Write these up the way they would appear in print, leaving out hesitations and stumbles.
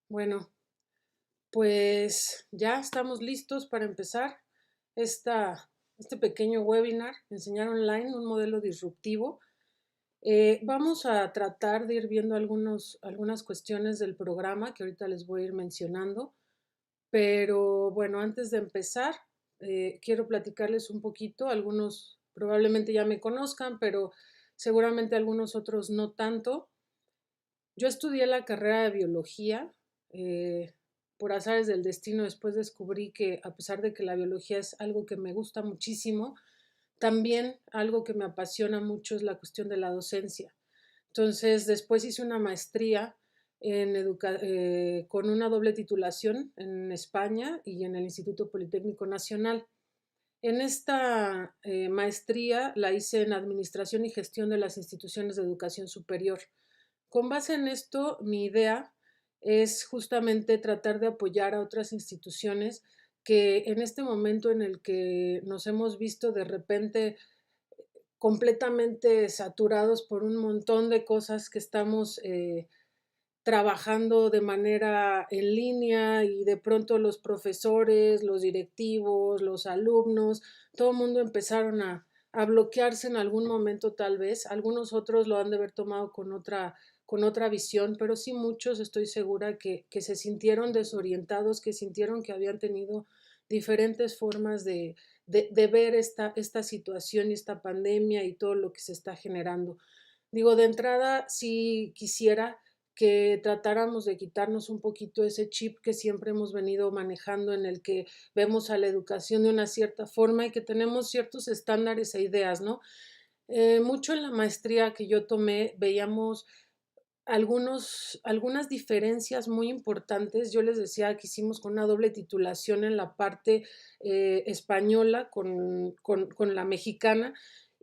Bueno, pues ya estamos listos para empezar este pequeño webinar, Enseñar Online, un modelo disruptivo. Vamos a tratar de ir viendo algunas cuestiones del programa que ahorita les voy a ir mencionando, pero bueno, antes de empezar, quiero platicarles un poquito. Algunos probablemente ya me conozcan, pero seguramente algunos otros no tanto. Yo estudié la carrera de biología. Por azares del destino después descubrí que, a pesar de que la biología es algo que me gusta muchísimo, también algo que me apasiona mucho es la cuestión de la docencia. Entonces, después hice una maestría con una doble titulación en España y en el Instituto Politécnico Nacional. En esta maestría la hice en Administración y Gestión de las Instituciones de Educación Superior. Con base en esto, mi idea es justamente tratar de apoyar a otras instituciones que en este momento en el que nos hemos visto de repente completamente saturados por un montón de cosas que estamos trabajando de manera en línea, y de pronto los profesores, los directivos, los alumnos, todo el mundo empezaron a bloquearse en algún momento tal vez. Algunos otros lo han de haber tomado con otra visión, pero sí muchos estoy segura que se sintieron desorientados, que sintieron que habían tenido diferentes formas de ver esta situación y esta pandemia y todo lo que se está generando. Digo, de entrada, sí quisiera que tratáramos de quitarnos un poquito ese chip que siempre hemos venido manejando, en el que vemos a la educación de una cierta forma y que tenemos ciertos estándares e ideas, ¿no? Mucho en la maestría que yo tomé veíamos algunas diferencias muy importantes. Yo les decía que hicimos con una doble titulación en la parte española con la mexicana,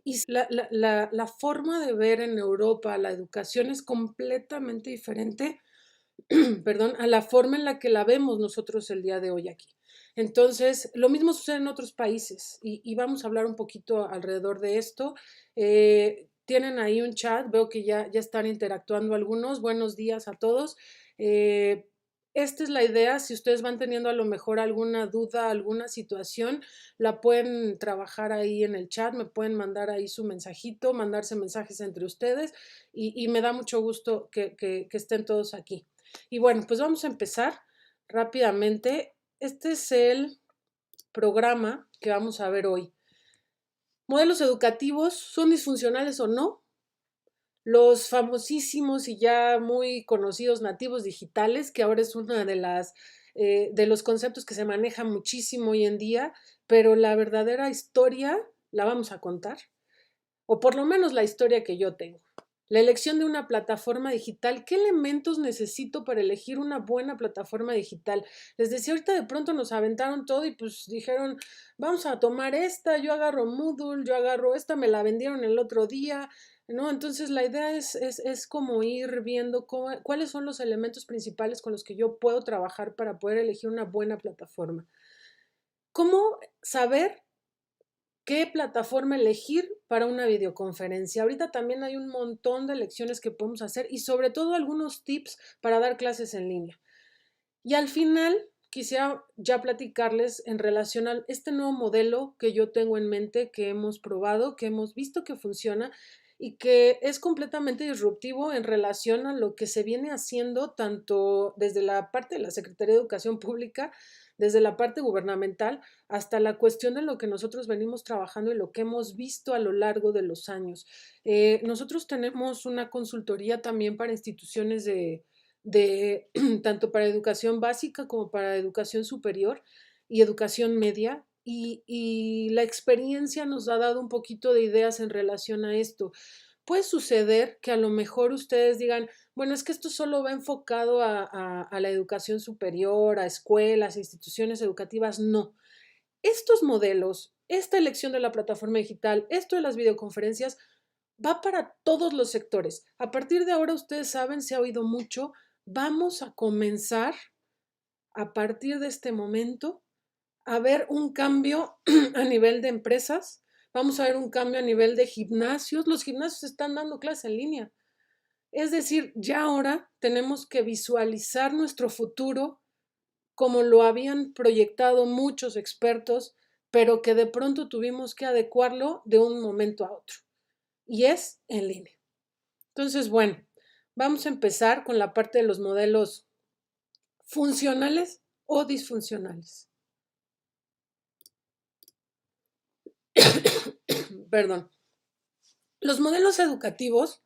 y la forma de ver en Europa la educación es completamente diferente, perdón, a la forma en la que la vemos nosotros el día de hoy aquí. Entonces, lo mismo sucede en otros países, y vamos a hablar un poquito alrededor de esto. Tienen ahí un chat, veo que ya están interactuando algunos. Buenos días a todos. Eh, Esta es la idea. Si ustedes van teniendo a lo mejor alguna duda, alguna situación, la pueden trabajar ahí en el chat, me pueden mandar ahí su mensajito, mandarse mensajes entre ustedes, y me da mucho gusto que estén todos aquí. Y bueno, pues vamos a empezar rápidamente. Este es el programa que vamos a ver hoy. ¿Modelos educativos son disfuncionales o no? Los famosísimos y ya muy conocidos nativos digitales, que ahora es una de los conceptos que se maneja muchísimo hoy en día, pero la verdadera historia la vamos a contar, o por lo menos la historia que yo tengo. La elección de una plataforma digital. ¿Qué elementos necesito para elegir una buena plataforma digital? Les decía, ahorita de pronto nos aventaron todo y pues dijeron, vamos a tomar esta, yo agarro Moodle, yo agarro esta, me la vendieron el otro día, ¿no? Entonces la idea es como ir viendo cuáles son los elementos principales con los que yo puedo trabajar para poder elegir una buena plataforma. ¿Cómo saber qué plataforma elegir para una videoconferencia? Ahorita también hay un montón de elecciones que podemos hacer, y sobre todo algunos tips para dar clases en línea. Y al final quisiera ya platicarles en relación a este nuevo modelo que yo tengo en mente, que hemos probado, que hemos visto que funciona y que es completamente disruptivo en relación a lo que se viene haciendo tanto desde la parte de la Secretaría de Educación Pública, desde la parte gubernamental, hasta la cuestión de lo que nosotros venimos trabajando y lo que hemos visto a lo largo de los años. Nosotros tenemos una consultoría también para instituciones de tanto para educación básica como para educación superior y educación media, y la experiencia nos ha dado un poquito de ideas en relación a esto. Puede suceder que a lo mejor ustedes digan, bueno, es que esto solo va enfocado a la educación superior, a escuelas, a instituciones educativas. No, estos modelos, esta elección de la plataforma digital, esto de las videoconferencias, va para todos los sectores. A partir de ahora, ustedes saben, se ha oído mucho, vamos a comenzar a partir de este momento a ver un cambio a nivel de empresas, vamos a ver un cambio a nivel de gimnasios. Los gimnasios están dando clases en línea. Es decir, ya ahora tenemos que visualizar nuestro futuro como lo habían proyectado muchos expertos, pero que de pronto tuvimos que adecuarlo de un momento a otro. Y es en línea. Entonces, bueno, vamos a empezar con la parte de los modelos funcionales o disfuncionales. Perdón. Los modelos educativos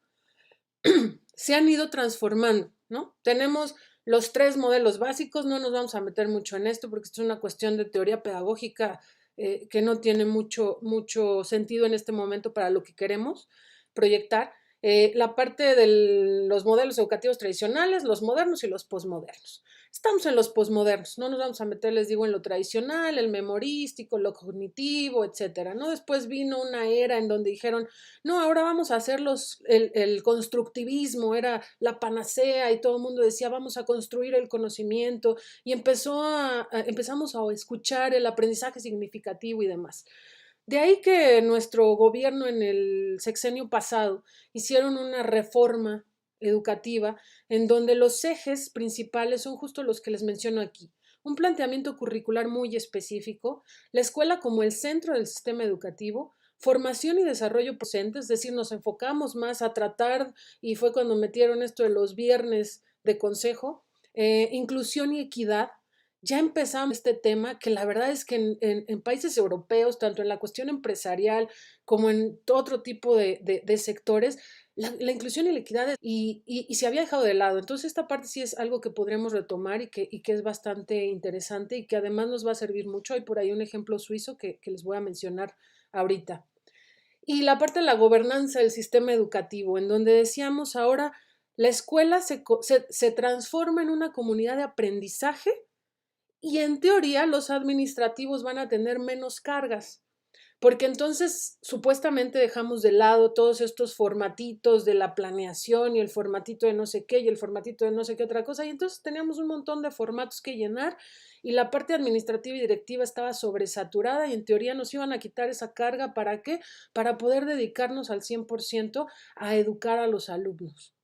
se han ido transformando, ¿no? Tenemos los 3 modelos básicos, no nos vamos a meter mucho en esto porque esto es una cuestión de teoría pedagógica que no tiene mucho sentido en este momento para lo que queremos proyectar. La parte de los modelos educativos tradicionales, los modernos y los posmodernos. Estamos en los posmodernos, no nos vamos a meter, les digo, en lo tradicional, el memorístico, lo cognitivo, etcétera, ¿no? Después vino una era en donde dijeron, no, ahora vamos a hacer el constructivismo, era la panacea y todo el mundo decía, vamos a construir el conocimiento y empezamos a escuchar el aprendizaje significativo y demás. De ahí que nuestro gobierno en el sexenio pasado hicieron una reforma educativa en donde los ejes principales son justo los que les menciono aquí. Un planteamiento curricular muy específico, la escuela como el centro del sistema educativo, formación y desarrollo docente, es decir, nos enfocamos más a tratar, y fue cuando metieron esto de los viernes de consejo, inclusión y equidad. Ya empezamos este tema que la verdad es que en países europeos, tanto en la cuestión empresarial como en otro tipo de sectores, la inclusión y la equidad y se había dejado de lado. Entonces esta parte sí es algo que podremos retomar y que es bastante interesante y que además nos va a servir mucho. Hay por ahí un ejemplo suizo que les voy a mencionar ahorita. Y la parte de la gobernanza del sistema educativo, en donde decíamos ahora la escuela se transforma en una comunidad de aprendizaje y en teoría los administrativos van a tener menos cargas, porque entonces supuestamente dejamos de lado todos estos formatitos de la planeación y el formatito de no sé qué y el formatito de no sé qué otra cosa, y entonces teníamos un montón de formatos que llenar y la parte administrativa y directiva estaba sobresaturada y en teoría nos iban a quitar esa carga. ¿Para qué? Para poder dedicarnos al 100% a educar a los alumnos.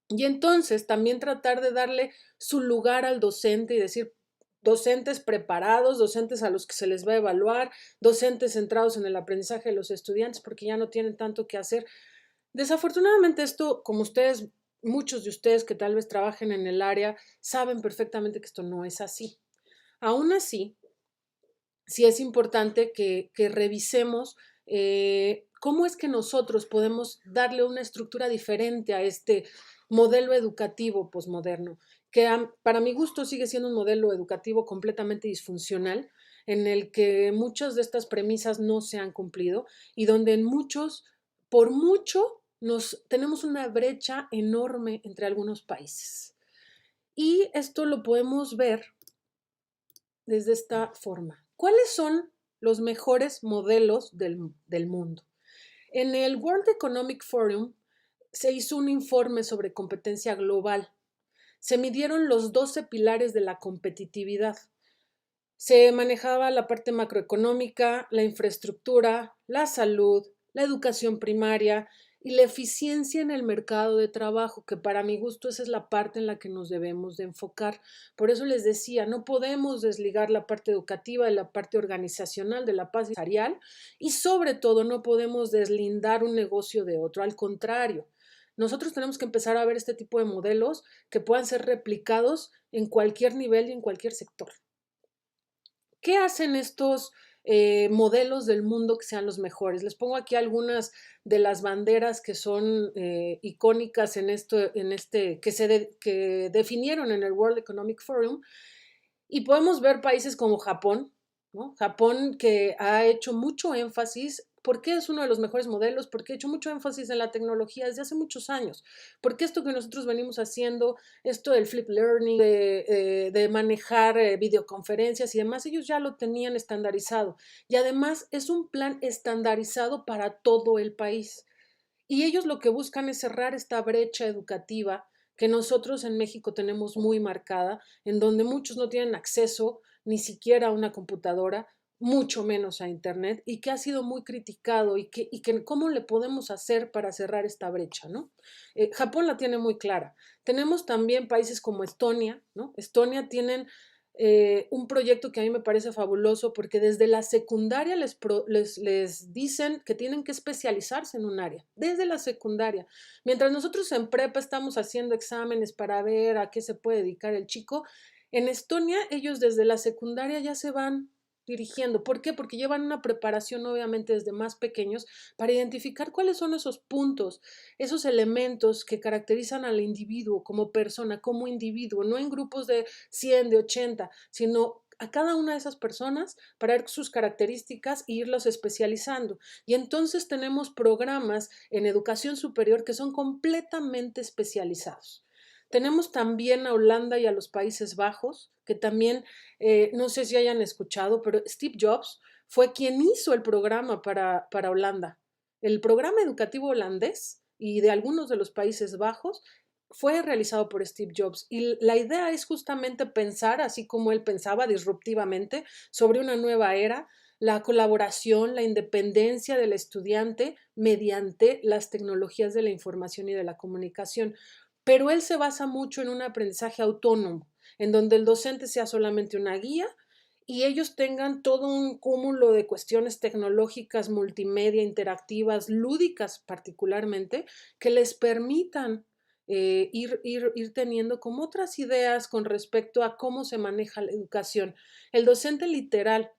Y entonces también tratar de darle su lugar al docente y decir, docentes preparados, docentes a los que se les va a evaluar, docentes centrados en el aprendizaje de los estudiantes porque ya no tienen tanto que hacer. Desafortunadamente esto, como ustedes, muchos de ustedes que tal vez trabajen en el área, saben perfectamente que esto no es así. Aún así, sí es importante que revisemos cómo es que nosotros podemos darle una estructura diferente a este modelo educativo posmoderno, que para mi gusto sigue siendo un modelo educativo completamente disfuncional, en el que muchas de estas premisas no se han cumplido y donde en muchos, por mucho, tenemos una brecha enorme entre algunos países. Y esto lo podemos ver desde esta forma. ¿Cuáles son los mejores modelos del mundo? En el World Economic Forum se hizo un informe sobre competencia global. Se midieron los 12 pilares de la competitividad. Se manejaba la parte macroeconómica, la infraestructura, la salud, la educación primaria y la eficiencia en el mercado de trabajo, que para mi gusto esa es la parte en la que nos debemos de enfocar. Por eso les decía, no podemos desligar la parte educativa de la parte organizacional, de la parte empresarial y sobre todo no podemos deslindar un negocio de otro. Al contrario, nosotros tenemos que empezar a ver este tipo de modelos que puedan ser replicados en cualquier nivel y en cualquier sector. ¿Qué hacen estos modelos del mundo que sean los mejores? Les pongo aquí algunas de las banderas que son icónicas que definieron en el World Economic Forum y podemos ver países como Japón, ¿no? Japón que ha hecho mucho énfasis. ¿Por qué es uno de los mejores modelos? Porque ha hecho mucho énfasis en la tecnología desde hace muchos años. Porque esto que nosotros venimos haciendo, esto del flip learning, de manejar videoconferencias y demás, ellos ya lo tenían estandarizado. Y además es un plan estandarizado para todo el país. Y ellos lo que buscan es cerrar esta brecha educativa que nosotros en México tenemos muy marcada, en donde muchos no tienen acceso ni siquiera a una computadora, mucho menos a Internet y que ha sido muy criticado y que cómo le podemos hacer para cerrar esta brecha, ¿no? Japón la tiene muy clara. Tenemos también países como Estonia, ¿no? Estonia tienen un proyecto que a mí me parece fabuloso porque desde la secundaria les dicen que tienen que especializarse en un área, desde la secundaria. Mientras nosotros en prepa estamos haciendo exámenes para ver a qué se puede dedicar el chico, en Estonia ellos desde la secundaria ya se van dirigiendo. ¿Por qué? Porque llevan una preparación obviamente desde más pequeños para identificar cuáles son esos puntos, esos elementos que caracterizan al individuo como persona, como individuo, no en grupos de 100, de 80, sino a cada una de esas personas para ver sus características e irlos especializando. Y entonces tenemos programas en educación superior que son completamente especializados. Tenemos también a Holanda y a los Países Bajos, que también, no sé si hayan escuchado, pero Steve Jobs fue quien hizo el programa para Holanda. El programa educativo holandés y de algunos de los Países Bajos fue realizado por Steve Jobs y la idea es justamente pensar, así como él pensaba disruptivamente, sobre una nueva era, la colaboración, la independencia del estudiante mediante las tecnologías de la información y de la comunicación. Pero él se basa mucho en un aprendizaje autónomo, en donde el docente sea solamente una guía y ellos tengan todo un cúmulo de cuestiones tecnológicas, multimedia, interactivas, lúdicas particularmente, que les permitan ir teniendo como otras ideas con respecto a cómo se maneja la educación. El docente literal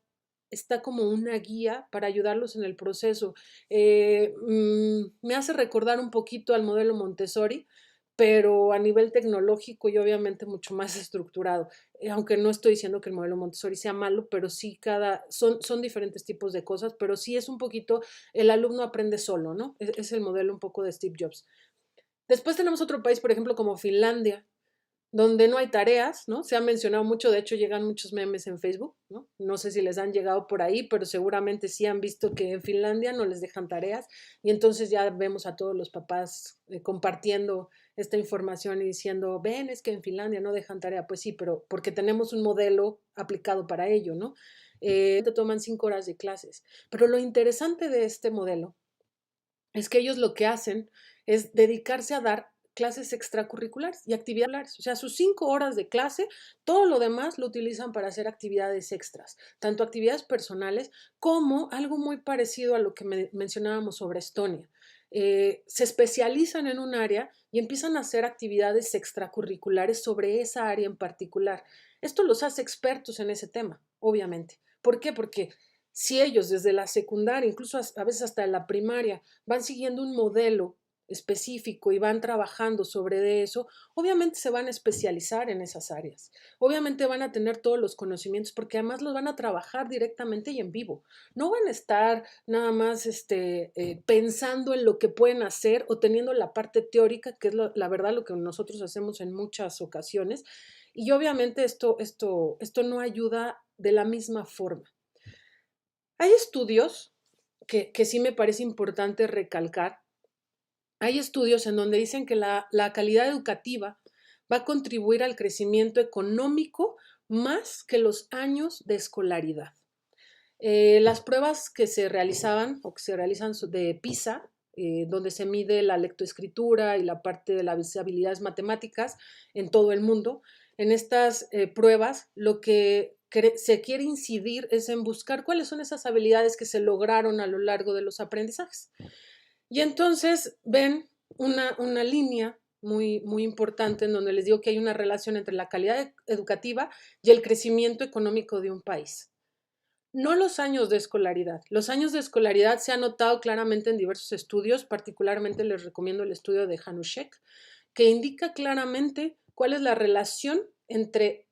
está como una guía para ayudarlos en el proceso. Me hace recordar un poquito al modelo Montessori, pero a nivel tecnológico y obviamente mucho más estructurado. Aunque no estoy diciendo que el modelo Montessori sea malo, pero sí son diferentes tipos de cosas, pero sí es un poquito, el alumno aprende solo, ¿no? Es el modelo un poco de Steve Jobs. Después tenemos otro país, por ejemplo, como Finlandia, donde no hay tareas, ¿no? Se ha mencionado mucho, de hecho llegan muchos memes en Facebook, ¿no? No sé si les han llegado por ahí, pero seguramente sí han visto que en Finlandia no les dejan tareas y entonces ya vemos a todos los papás compartiendo esta información y diciendo, ven, es que en Finlandia no dejan tarea. Pues sí, pero porque tenemos un modelo aplicado para ello, ¿no? Te toman 5 horas de clases. Pero lo interesante de este modelo es que ellos lo que hacen es dedicarse a dar clases extracurriculares y actividades. O sea, sus 5 horas de clase, todo lo demás lo utilizan para hacer actividades extras, tanto actividades personales como algo muy parecido a lo que mencionábamos sobre Estonia. Se especializan en un área y empiezan a hacer actividades extracurriculares sobre esa área en particular. Esto los hace expertos en ese tema, obviamente. ¿Por qué? Porque si ellos desde la secundaria, incluso a veces hasta la primaria, van siguiendo un modelo específico y van trabajando sobre eso, obviamente se van a especializar en esas áreas. Obviamente van a tener todos los conocimientos porque además los van a trabajar directamente y en vivo. No van a estar nada más pensando en lo que pueden hacer o teniendo la parte teórica, que es la verdad lo que nosotros hacemos en muchas ocasiones. Y obviamente esto no ayuda de la misma forma. Hay estudios que sí me parece importante recalcar. Hay estudios en donde dicen que la calidad educativa va a contribuir al crecimiento económico más que los años de escolaridad. Las pruebas que se realizaban o que se realizan de PISA, donde se mide la lectoescritura y la parte de las habilidades matemáticas en todo el mundo, en estas pruebas lo que se quiere incidir es en buscar cuáles son esas habilidades que se lograron a lo largo de los aprendizajes. Y entonces ven una línea muy importante en donde les digo que hay una relación entre la calidad educativa y el crecimiento económico de un país. No los años de escolaridad. Los años de escolaridad se han notado claramente en diversos estudios, particularmente les recomiendo el estudio de Hanushek, que indica claramente cuál es la relación entre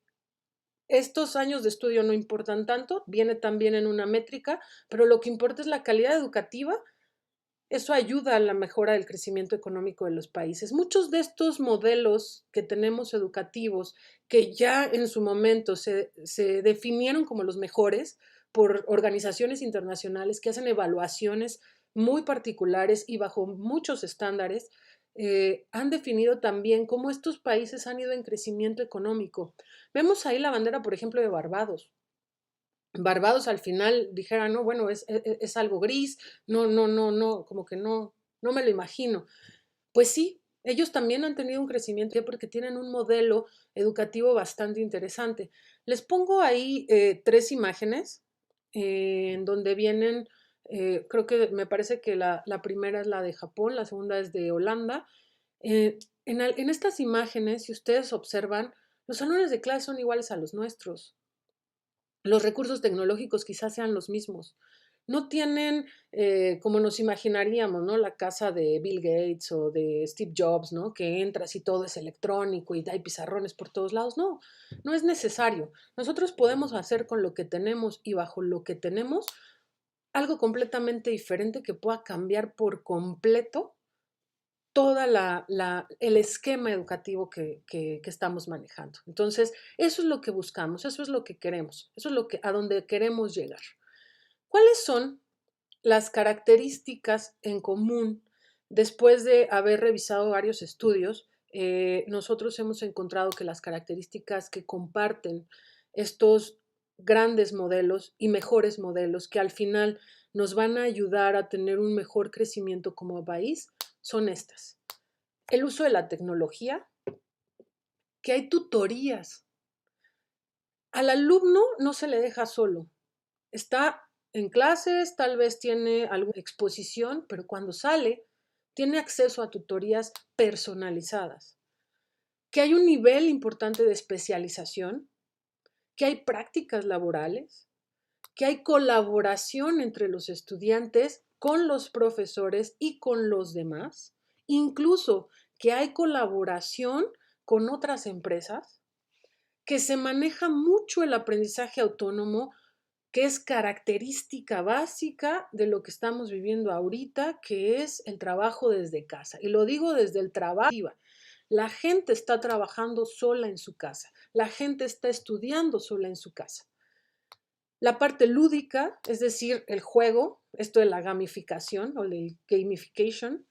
estos años de estudio no importan tanto, viene también en una métrica, pero lo que importa es la calidad educativa. Eso ayuda a la mejora del crecimiento económico de los países. Muchos de estos modelos que tenemos educativos, que ya en su momento se definieron como los mejores por organizaciones internacionales que hacen evaluaciones muy particulares y bajo muchos estándares, han definido también cómo estos países han ido en crecimiento económico. Vemos ahí la bandera, por ejemplo, de Barbados. Barbados al final dijera, no, bueno, es algo gris, no, no, no, no, como que no, no me lo imagino. Pues sí, ellos también han tenido un crecimiento porque tienen un modelo educativo bastante interesante. Les pongo ahí 3 imágenes en donde vienen, creo que me parece que la primera es la de Japón, la segunda es de Holanda. En estas imágenes, si ustedes observan, los salones de clase son iguales a los nuestros. Los recursos tecnológicos quizás sean los mismos. No tienen, como nos imaginaríamos, ¿no? La casa de Bill Gates o de Steve Jobs, ¿no? Que entras y todo es electrónico y hay pizarrones por todos lados. No, no es necesario. Nosotros podemos hacer con lo que tenemos y bajo lo que tenemos algo completamente diferente que pueda cambiar por completo toda el esquema educativo que estamos manejando. Entonces, eso es lo que buscamos, eso es lo que queremos, eso es a donde queremos llegar. ¿Cuáles son las características en común después de haber revisado varios estudios? Nosotros hemos encontrado que las características que comparten estos grandes modelos y mejores modelos que al final nos van a ayudar a tener un mejor crecimiento como país son estas. El uso de la tecnología, que hay tutorías. Al alumno no se le deja solo. Está en clases, tal vez tiene alguna exposición, pero cuando sale, tiene acceso a tutorías personalizadas. Que hay un nivel importante de especialización, que hay prácticas laborales, que hay colaboración entre los estudiantes con los profesores y con los demás, incluso que hay colaboración con otras empresas, que se maneja mucho el aprendizaje autónomo, que es característica básica de lo que estamos viviendo ahorita, que es el trabajo desde casa. Y lo digo desde el trabajo. La gente está trabajando sola en su casa, la gente está estudiando sola en su casa. La parte lúdica, es decir, el juego, esto de la gamificación o el gamification,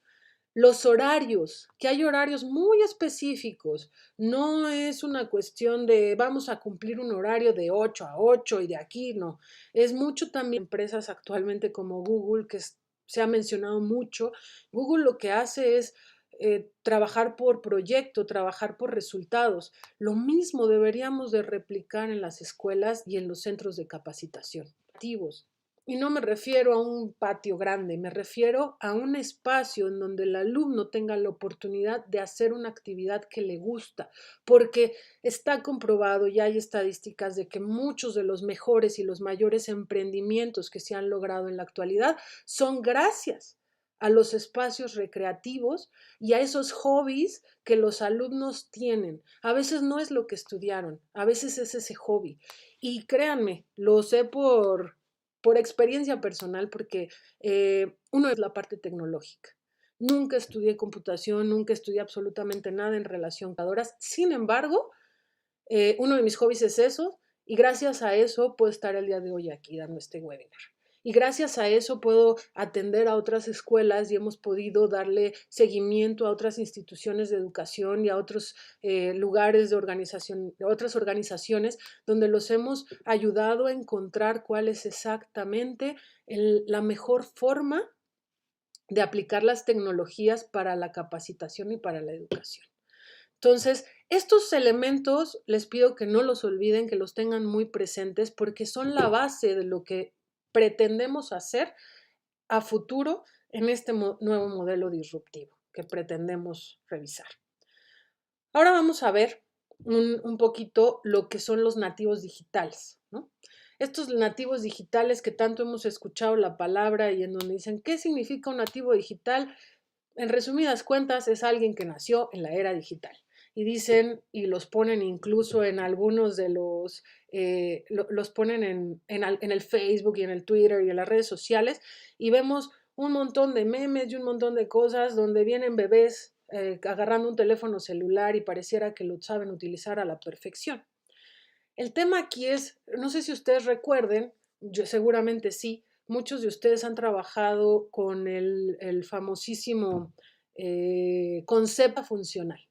los horarios, que hay horarios muy específicos, no es una cuestión de vamos a cumplir un horario de 8 a 8 y de aquí, no. Es mucho también empresas actualmente como Google, que se ha mencionado mucho. Google lo que hace es trabajar por proyecto, trabajar por resultados. Lo mismo deberíamos de replicar en las escuelas y en los centros de capacitación. Y no me refiero a un patio grande, me refiero a un espacio en donde el alumno tenga la oportunidad de hacer una actividad que le gusta, porque está comprobado y hay estadísticas de que muchos de los mejores y los mayores emprendimientos que se han logrado en la actualidad son gracias a los espacios recreativos y a esos hobbies que los alumnos tienen. A veces no es lo que estudiaron, a veces es ese hobby. Y créanme, lo sé por experiencia personal, porque uno es la parte tecnológica. Nunca estudié computación, nunca estudié absolutamente nada en relación con computadoras. Sin embargo, uno de mis hobbies es eso y gracias a eso puedo estar el día de hoy aquí dando este webinar. Y gracias a eso puedo atender a otras escuelas y hemos podido darle seguimiento a otras instituciones de educación y a otros lugares de organización, de otras organizaciones donde los hemos ayudado a encontrar cuál es exactamente la mejor forma de aplicar las tecnologías para la capacitación y para la educación. Entonces, estos elementos les pido que no los olviden, que los tengan muy presentes porque son la base de lo que pretendemos hacer a futuro en este nuevo modelo disruptivo que pretendemos revisar. Ahora vamos a ver un poquito lo que son los nativos digitales, ¿no? Estos nativos digitales que tanto hemos escuchado la palabra y en donde dicen, ¿qué significa un nativo digital? En resumidas cuentas, es alguien que nació en la era digital. Y dicen, y los ponen incluso en algunos de los ponen en el Facebook y en el Twitter y en las redes sociales, y vemos un montón de memes y un montón de cosas donde vienen bebés agarrando un teléfono celular y pareciera que lo saben utilizar a la perfección. El tema aquí es, no sé si ustedes recuerden, yo seguramente sí, muchos de ustedes han trabajado con el famosísimo concepto funcional.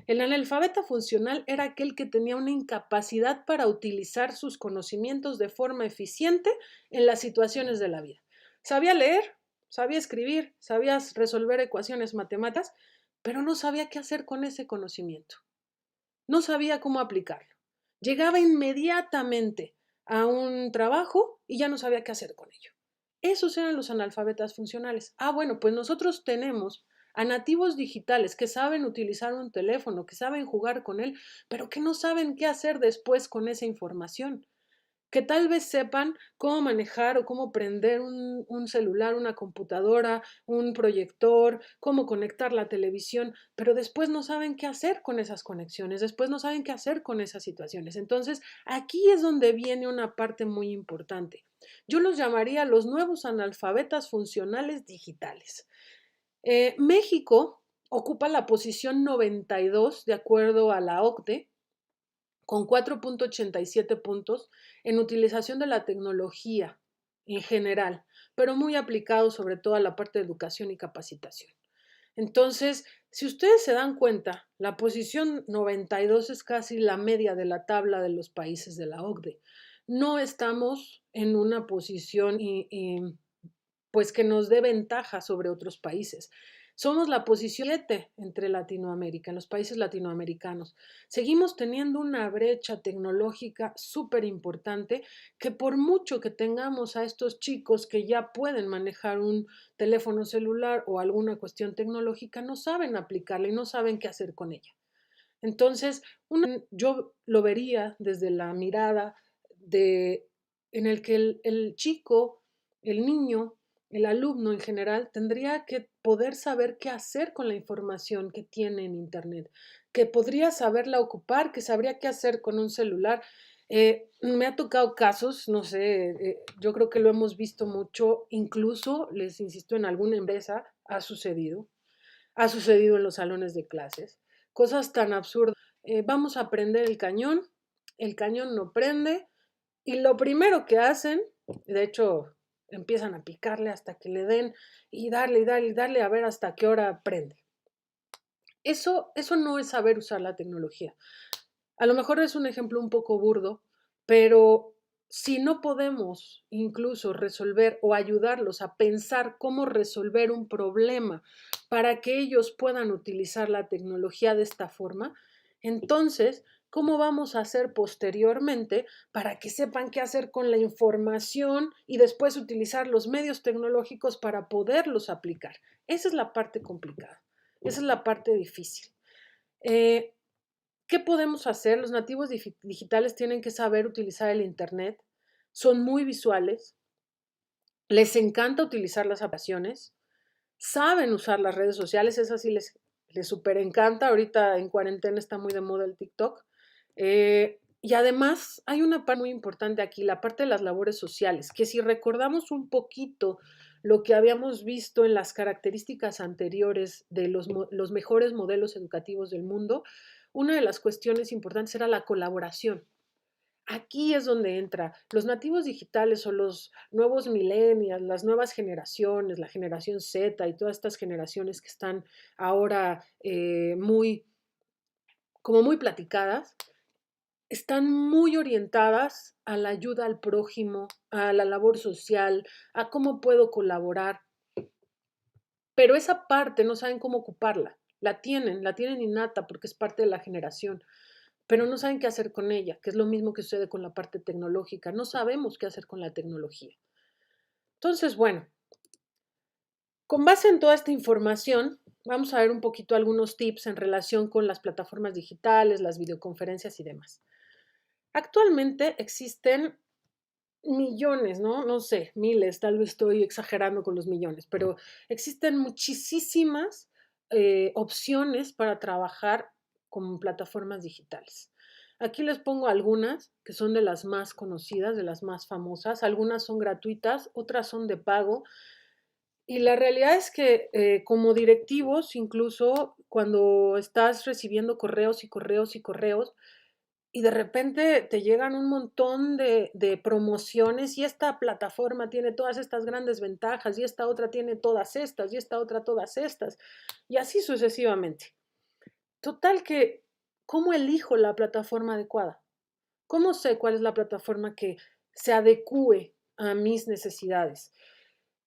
El analfabeta funcional era aquel que tenía una incapacidad para utilizar sus conocimientos de forma eficiente en las situaciones de la vida. Sabía leer, sabía escribir, sabía resolver ecuaciones matemáticas, pero no sabía qué hacer con ese conocimiento. No sabía cómo aplicarlo. Llegaba inmediatamente a un trabajo y ya no sabía qué hacer con ello. Esos eran los analfabetas funcionales. Bueno, pues nosotros tenemos a nativos digitales que saben utilizar un teléfono, que saben jugar con él, pero que no saben qué hacer después con esa información, que tal vez sepan cómo manejar o cómo prender un celular, una computadora, un proyector, cómo conectar la televisión, pero después no saben qué hacer con esas conexiones, después no saben qué hacer con esas situaciones. Entonces, aquí es donde viene una parte muy importante. Yo los llamaría los nuevos analfabetas funcionales digitales. México ocupa la posición 92 de acuerdo a la OCDE, con 4.87 puntos en utilización de la tecnología en general, pero muy aplicado sobre todo a la parte de educación y capacitación. Entonces, si ustedes se dan cuenta, la posición 92 es casi la media de la tabla de los países de la OCDE. No estamos en una posición pues que nos dé ventaja sobre otros países. Somos la posición 7 entre Latinoamérica, en los países latinoamericanos. Seguimos teniendo una brecha tecnológica súper importante que por mucho que tengamos a estos chicos que ya pueden manejar un teléfono celular o alguna cuestión tecnológica, no saben aplicarla y no saben qué hacer con ella. Entonces, yo lo vería desde la mirada en el que el chico, el niño, el alumno en general tendría que poder saber qué hacer con la información que tiene en Internet, que podría saberla ocupar, que sabría qué hacer con un celular. Me ha tocado casos, no sé, yo creo que lo hemos visto mucho, incluso, les insisto, en alguna empresa ha sucedido en los salones de clases, cosas tan absurdas. Vamos a prender el cañón no prende y lo primero que hacen, de hecho, empiezan a picarle hasta que le den y darle y darle y darle a ver hasta qué hora prende. Eso no es saber usar la tecnología. A lo mejor es un ejemplo un poco burdo, pero si no podemos incluso resolver o ayudarlos a pensar cómo resolver un problema para que ellos puedan utilizar la tecnología de esta forma, entonces, ¿cómo vamos a hacer posteriormente para que sepan qué hacer con la información y después utilizar los medios tecnológicos para poderlos aplicar? Esa es la parte complicada, esa es la parte difícil. Eh, ¿Qué podemos hacer? Los nativos digitales tienen que saber utilizar el Internet, son muy visuales, les encanta utilizar las aplicaciones, saben usar las redes sociales, es así, les súper encanta. Ahorita en cuarentena está muy de moda el TikTok. Y además hay una parte muy importante aquí, la parte de las labores sociales, que si recordamos un poquito lo que habíamos visto en las características anteriores de los mejores modelos educativos del mundo, una de las cuestiones importantes era la colaboración. Aquí es donde entra los nativos digitales o los nuevos millennials, las nuevas generaciones, la generación Z y todas estas generaciones que están ahora como muy platicadas, están muy orientadas a la ayuda al prójimo, a la labor social, a cómo puedo colaborar, pero esa parte no saben cómo ocuparla. La tienen innata porque es parte de la generación, pero no saben qué hacer con ella, que es lo mismo que sucede con la parte tecnológica. No sabemos qué hacer con la tecnología. Entonces, bueno, con base en toda esta información, vamos a ver un poquito algunos tips en relación con las plataformas digitales, las videoconferencias y demás. Actualmente existen millones, ¿no? No sé, miles, tal vez estoy exagerando con los millones, pero existen muchísimas opciones para trabajar con plataformas digitales. Aquí les pongo algunas que son de las más conocidas, de las más famosas. Algunas son gratuitas, otras son de pago. Y la realidad es que como directivos, incluso cuando estás recibiendo correos y correos y correos, y de repente te llegan un montón de promociones y esta plataforma tiene todas estas grandes ventajas y esta otra tiene todas estas y esta otra todas estas y así sucesivamente. Total que, ¿cómo elijo la plataforma adecuada? ¿Cómo sé cuál es la plataforma que se adecúe a mis necesidades?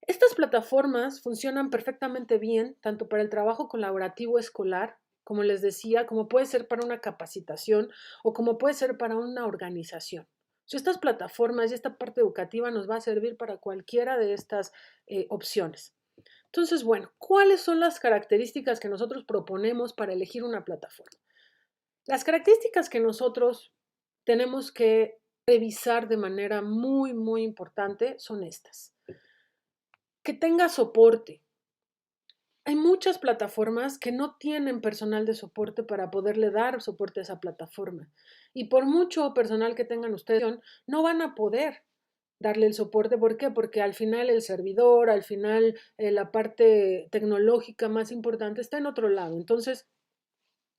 Estas plataformas funcionan perfectamente bien, tanto para el trabajo colaborativo escolar, como les decía, como puede ser para una capacitación o como puede ser para una organización. So, estas plataformas y esta parte educativa nos va a servir para cualquiera de estas opciones. Entonces, bueno, ¿cuáles son las características que nosotros proponemos para elegir una plataforma? Las características que nosotros tenemos que revisar de manera muy, muy importante son estas. Que tenga soporte. Hay muchas plataformas que no tienen personal de soporte para poderle dar soporte a esa plataforma. Y por mucho personal que tengan ustedes, no van a poder darle el soporte. ¿Por qué? Porque al final el servidor, al final la parte tecnológica más importante está en otro lado. Entonces,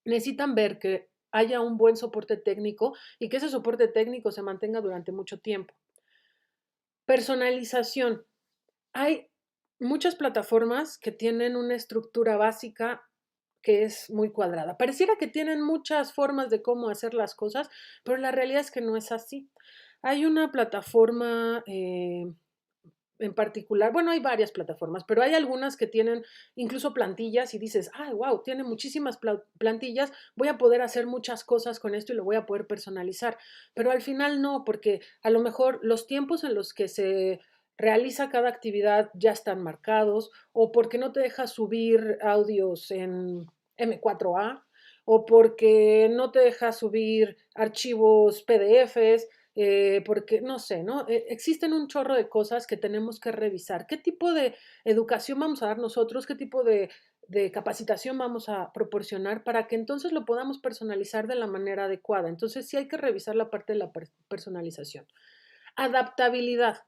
necesitan ver que haya un buen soporte técnico y que ese soporte técnico se mantenga durante mucho tiempo. Personalización. Hay muchas plataformas que tienen una estructura básica que es muy cuadrada. Pareciera que tienen muchas formas de cómo hacer las cosas, pero la realidad es que no es así. Hay una plataforma en particular, bueno, hay varias plataformas, pero hay algunas que tienen incluso plantillas y dices, ah, wow, tiene muchísimas plantillas, voy a poder hacer muchas cosas con esto y lo voy a poder personalizar. Pero al final no, porque a lo mejor los tiempos en los que se realiza cada actividad ya están marcados o porque no te deja subir audios en M4A o porque no te deja subir archivos PDFs porque no sé, ¿no? Existen un chorro de cosas que tenemos que revisar. ¿Qué tipo de educación vamos a dar nosotros? ¿Qué tipo de capacitación vamos a proporcionar para que entonces lo podamos personalizar de la manera adecuada? Entonces sí hay que revisar la parte de la personalización. Adaptabilidad.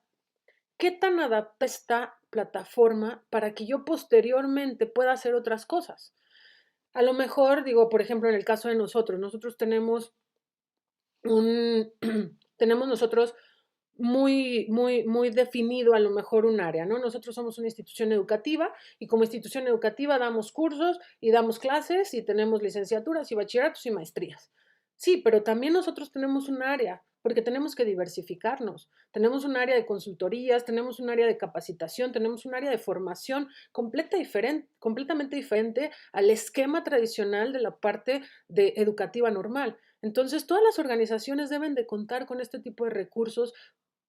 ¿Qué tan adapta esta plataforma para que yo posteriormente pueda hacer otras cosas? A lo mejor, digo, por ejemplo, en el caso de nosotros tenemos un, tenemos nosotros muy definido a lo mejor un área, ¿no? Nosotros somos una institución educativa y como institución educativa damos cursos y damos clases y tenemos licenciaturas y bachilleratos y maestrías. Sí, pero también nosotros tenemos un área, porque tenemos que diversificarnos. Tenemos un área de consultorías, tenemos un área de capacitación, tenemos un área de formación completamente diferente al esquema tradicional de la parte de educativa normal. Entonces, todas las organizaciones deben de contar con este tipo de recursos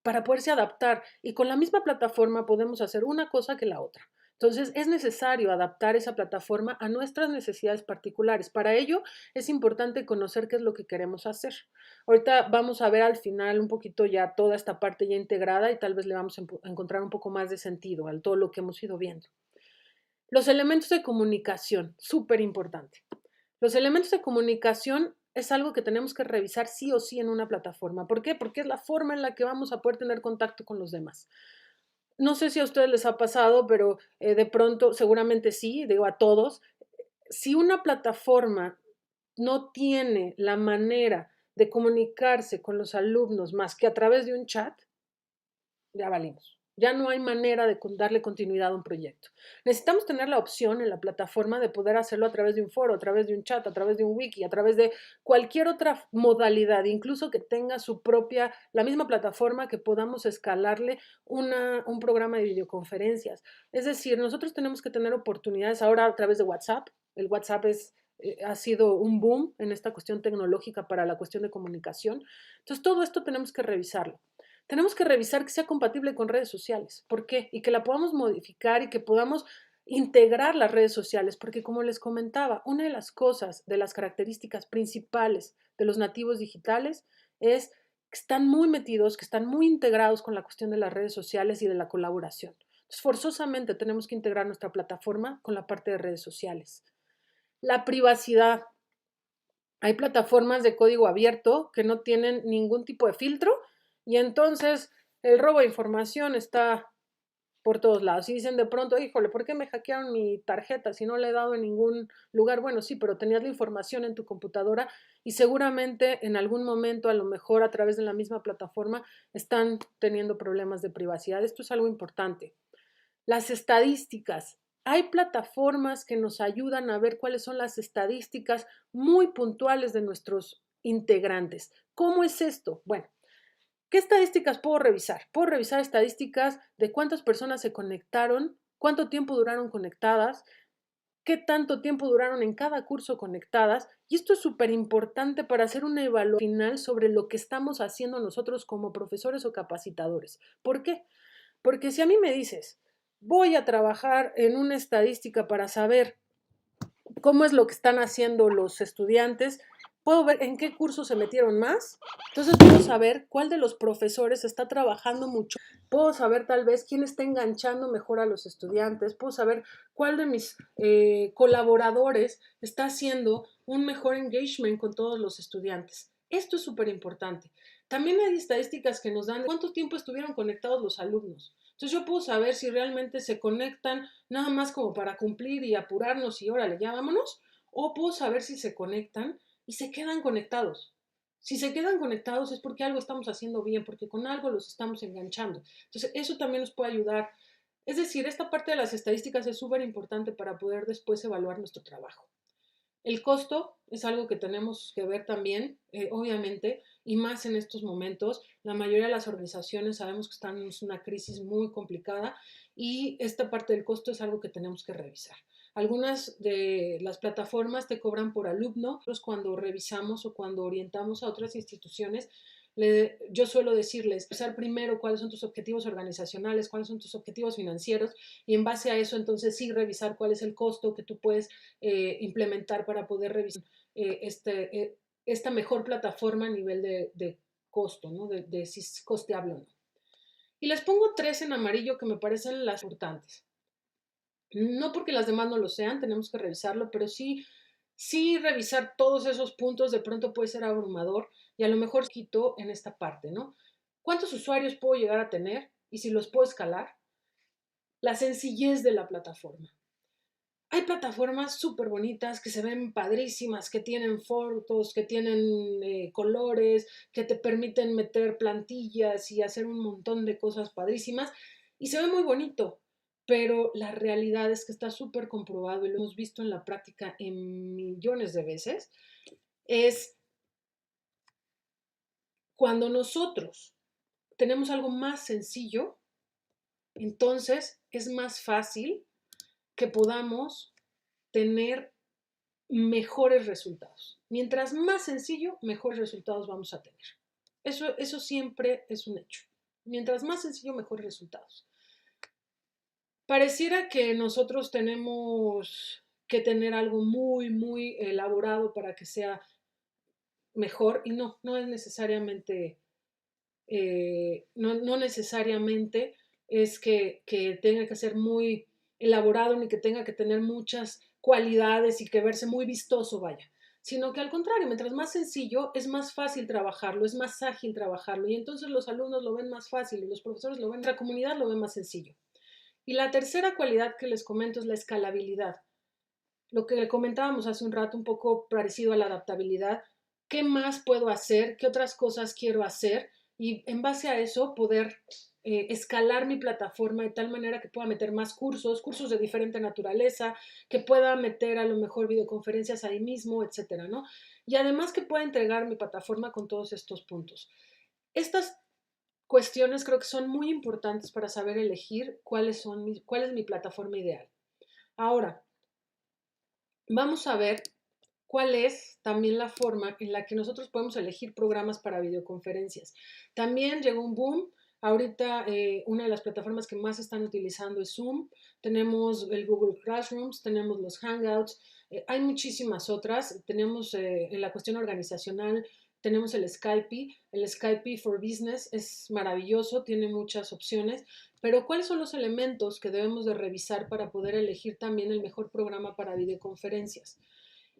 para poderse adaptar y con la misma plataforma podemos hacer una cosa que la otra. Entonces, es necesario adaptar esa plataforma a nuestras necesidades particulares. Para ello, es importante conocer qué es lo que queremos hacer. Ahorita vamos a ver al final un poquito ya toda esta parte ya integrada y tal vez le vamos a encontrar un poco más de sentido a todo lo que hemos ido viendo. Los elementos de comunicación, súper importante. Los elementos de comunicación es algo que tenemos que revisar sí o sí en una plataforma. ¿Por qué? Porque es la forma en la que vamos a poder tener contacto con los demás. No sé si a ustedes les ha pasado, pero de pronto, seguramente sí, digo a todos, si una plataforma no tiene la manera de comunicarse con los alumnos más que a través de un chat, ya valimos. Ya no hay manera de darle continuidad a un proyecto. Necesitamos tener la opción en la plataforma de poder hacerlo a través de un foro, a través de un chat, a través de un wiki, a través de cualquier otra modalidad, incluso que tenga su propia, la misma plataforma que podamos escalarle un programa de videoconferencias. Es decir, nosotros tenemos que tener oportunidades ahora a través de WhatsApp. El WhatsApp ha sido un boom en esta cuestión tecnológica para la cuestión de comunicación. Entonces, todo esto tenemos que revisarlo. Tenemos que revisar que sea compatible con redes sociales. ¿Por qué? Y que la podamos modificar y que podamos integrar las redes sociales, porque como les comentaba, una de las cosas, de las características principales de los nativos digitales es que están muy metidos, que están muy integrados con la cuestión de las redes sociales y de la colaboración. Entonces, forzosamente tenemos que integrar nuestra plataforma con la parte de redes sociales. La privacidad. Hay plataformas de código abierto que no tienen ningún tipo de filtro y entonces el robo de información está por todos lados. Y dicen de pronto, híjole, ¿por qué me hackearon mi tarjeta si no la he dado en ningún lugar? Bueno, sí, pero tenías la información en tu computadora y seguramente en algún momento, a lo mejor a través de la misma plataforma, están teniendo problemas de privacidad. Esto es algo importante. Las estadísticas. Hay plataformas que nos ayudan a ver cuáles son las estadísticas muy puntuales de nuestros integrantes. ¿Cómo es esto? Bueno, ¿qué estadísticas puedo revisar? Puedo revisar estadísticas de cuántas personas se conectaron, cuánto tiempo duraron conectadas, qué tanto tiempo duraron en cada curso conectadas. Y esto es súper importante para hacer una evaluación final sobre lo que estamos haciendo nosotros como profesores o capacitadores. ¿Por qué? Porque si a mí me dices, voy a trabajar en una estadística para saber cómo es lo que están haciendo los estudiantes, puedo ver en qué curso se metieron más, entonces puedo saber cuál de los profesores está trabajando mucho, puedo saber tal vez quién está enganchando mejor a los estudiantes, puedo saber cuál de mis colaboradores está haciendo un mejor engagement con todos los estudiantes. Esto es súper importante. También hay estadísticas que nos dan cuánto tiempo estuvieron conectados los alumnos. Entonces yo puedo saber si realmente se conectan nada más como para cumplir y apurarnos y órale, ya vámonos, o puedo saber si se conectan y se quedan conectados. Si se quedan conectados es porque algo estamos haciendo bien, porque con algo los estamos enganchando. Entonces eso también nos puede ayudar. Es decir, esta parte de las estadísticas es súper importante para poder después evaluar nuestro trabajo. El costo es algo que tenemos que ver también, obviamente, y más en estos momentos. La mayoría de las organizaciones sabemos que están en una crisis muy complicada y esta parte del costo es algo que tenemos que revisar. Algunas de las plataformas te cobran por alumno, nosotros cuando revisamos o cuando orientamos a otras instituciones, yo suelo decirles, pensar primero cuáles son tus objetivos organizacionales, cuáles son tus objetivos financieros y en base a eso entonces sí revisar cuál es el costo que tú puedes implementar para poder revisar esta mejor plataforma a nivel de costo, ¿no? De si es costeable o no. Y les pongo 3 en amarillo que me parecen las importantes. No porque las demás no lo sean, tenemos que revisarlo, pero sí revisar todos esos puntos de pronto puede ser abrumador y a lo mejor quito en esta parte, ¿no? ¿Cuántos usuarios puedo llegar a tener? Y si los puedo escalar. La sencillez de la plataforma. Hay plataformas súper bonitas que se ven padrísimas, que tienen fotos, que tienen colores, que te permiten meter plantillas y hacer un montón de cosas padrísimas y se ve muy bonito, pero la realidad es que está súper comprobado y lo hemos visto en la práctica en millones de veces, es cuando nosotros tenemos algo más sencillo, entonces es más fácil que podamos tener mejores resultados. Mientras más sencillo, mejores resultados vamos a tener. Eso siempre es un hecho. Mientras más sencillo, mejores resultados. Pareciera que nosotros tenemos que tener algo muy, muy elaborado para que sea mejor y no es necesariamente, no necesariamente es que tenga que ser muy elaborado ni que tenga que tener muchas cualidades y que verse muy vistoso, vaya, sino que al contrario, mientras más sencillo, es más fácil trabajarlo, es más ágil trabajarlo y entonces los alumnos lo ven más fácil y los profesores lo ven, la comunidad lo ve más sencillo. Y la tercera cualidad que les comento es la escalabilidad. Lo que comentábamos hace un rato, un poco parecido a la adaptabilidad. ¿Qué más puedo hacer? ¿Qué otras cosas quiero hacer? Y en base a eso poder escalar mi plataforma de tal manera que pueda meter más cursos, cursos de diferente naturaleza, que pueda meter a lo mejor videoconferencias ahí mismo, etcétera, ¿no? Y además que pueda entregar mi plataforma con todos estos puntos. Estas cuestiones creo que son muy importantes para saber elegir cuál es mi plataforma ideal. Ahora, vamos a ver cuál es también la forma en la que nosotros podemos elegir programas para videoconferencias. También llegó un boom. Ahorita una de las plataformas que más están utilizando es Zoom. Tenemos el Google Classrooms, tenemos los Hangouts, hay muchísimas otras. Tenemos en la cuestión organizacional, tenemos el Skype for Business es maravilloso, tiene muchas opciones, pero ¿cuáles son los elementos que debemos de revisar para poder elegir también el mejor programa para videoconferencias?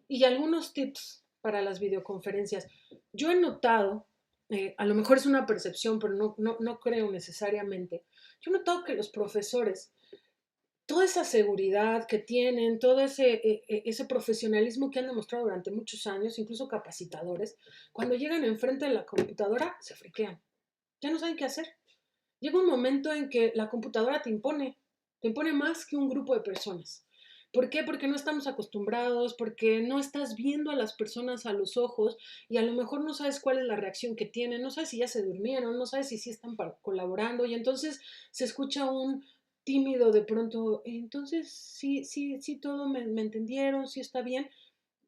Y algunos tips para las videoconferencias. Yo he notado, a lo mejor es una percepción, pero no creo necesariamente, yo he notado que los profesores, toda esa seguridad que tienen, todo ese profesionalismo que han demostrado durante muchos años, incluso capacitadores, cuando llegan enfrente de la computadora se friquean, ya no saben qué hacer. Llega un momento en que la computadora te te impone más que un grupo de personas. ¿Por qué? Porque no estamos acostumbrados, porque no estás viendo a las personas a los ojos y a lo mejor no sabes cuál es la reacción que tienen, no sabes si ya se durmieron, no sabes si sí están colaborando y entonces se escucha un tímido de pronto, entonces sí, todo me entendieron, sí está bien.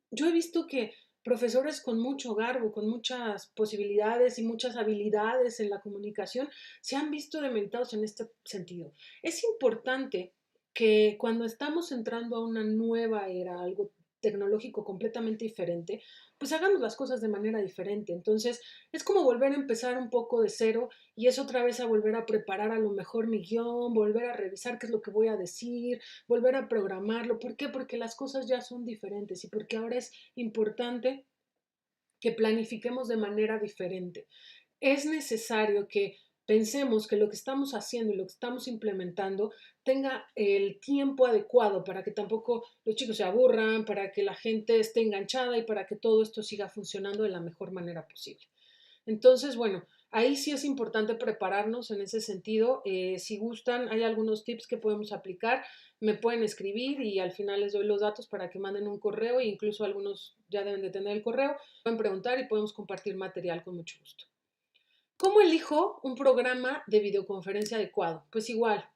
Yo he visto que profesores con mucho garbo, con muchas posibilidades y muchas habilidades en la comunicación, se han visto demeritados en este sentido. Es importante que cuando estamos entrando a una nueva era, algo tecnológico completamente diferente, pues hagamos las cosas de manera diferente. Entonces, es como volver a empezar un poco de cero y es otra vez a volver a preparar a lo mejor mi guión, volver a revisar qué es lo que voy a decir, volver a programarlo. ¿Por qué? Porque las cosas ya son diferentes y porque ahora es importante que planifiquemos de manera diferente. Es necesario que pensemos que lo que estamos haciendo y lo que estamos implementando tenga el tiempo adecuado para que tampoco los chicos se aburran, para que la gente esté enganchada y para que todo esto siga funcionando de la mejor manera posible. Entonces, bueno, ahí sí es importante prepararnos en ese sentido. Si gustan, hay algunos tips que podemos aplicar. Me pueden escribir y al final les doy los datos para que manden un correo e incluso algunos ya deben de tener el correo. Pueden preguntar y podemos compartir material con mucho gusto. ¿Cómo elijo un programa de videoconferencia adecuado? Pues igual,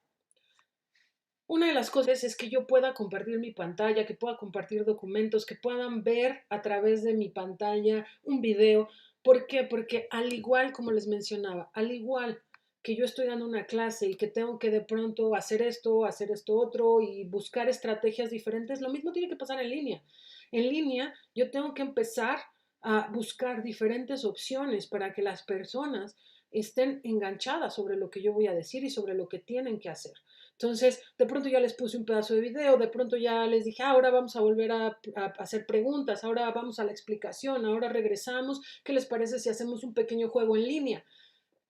una de las cosas es que yo pueda compartir mi pantalla, que pueda compartir documentos, que puedan ver a través de mi pantalla un video. ¿Por qué? Porque al igual como les mencionaba, al igual que yo estoy dando una clase y que tengo que de pronto hacer esto otro y buscar estrategias diferentes, lo mismo tiene que pasar en línea. En línea yo tengo que empezar a buscar diferentes opciones para que las personas estén enganchadas sobre lo que yo voy a decir y sobre lo que tienen que hacer. Entonces, de pronto ya les puse un pedazo de video, de pronto ya les dije, ahora vamos a volver a hacer preguntas, ahora vamos a la explicación, ahora regresamos, ¿qué les parece si hacemos un pequeño juego en línea?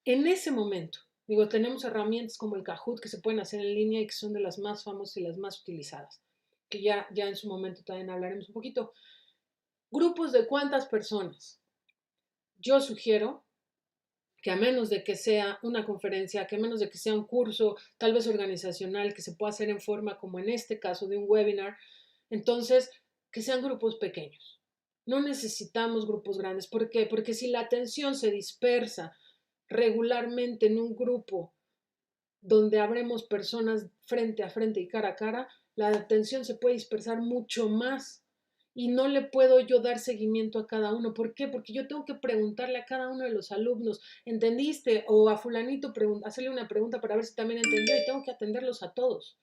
En ese momento, digo, tenemos herramientas como el Kahoot que se pueden hacer en línea y que son de las más famosas y las más utilizadas, que ya en su momento también hablaremos un poquito. Grupos de cuántas personas. Yo sugiero que a menos de que sea una conferencia, que a menos de que sea un curso, tal vez organizacional, que se pueda hacer en forma como en este caso de un webinar, entonces que sean grupos pequeños. No necesitamos grupos grandes. ¿Por qué? Porque si la atención se dispersa regularmente en un grupo donde habremos personas frente a frente y cara a cara, la atención se puede dispersar mucho más y no le puedo yo dar seguimiento a cada uno. ¿Por qué? Porque yo tengo que preguntarle a cada uno de los alumnos, ¿entendiste? O a fulanito hacerle una pregunta para ver si también entendió y tengo que atenderlos a todos.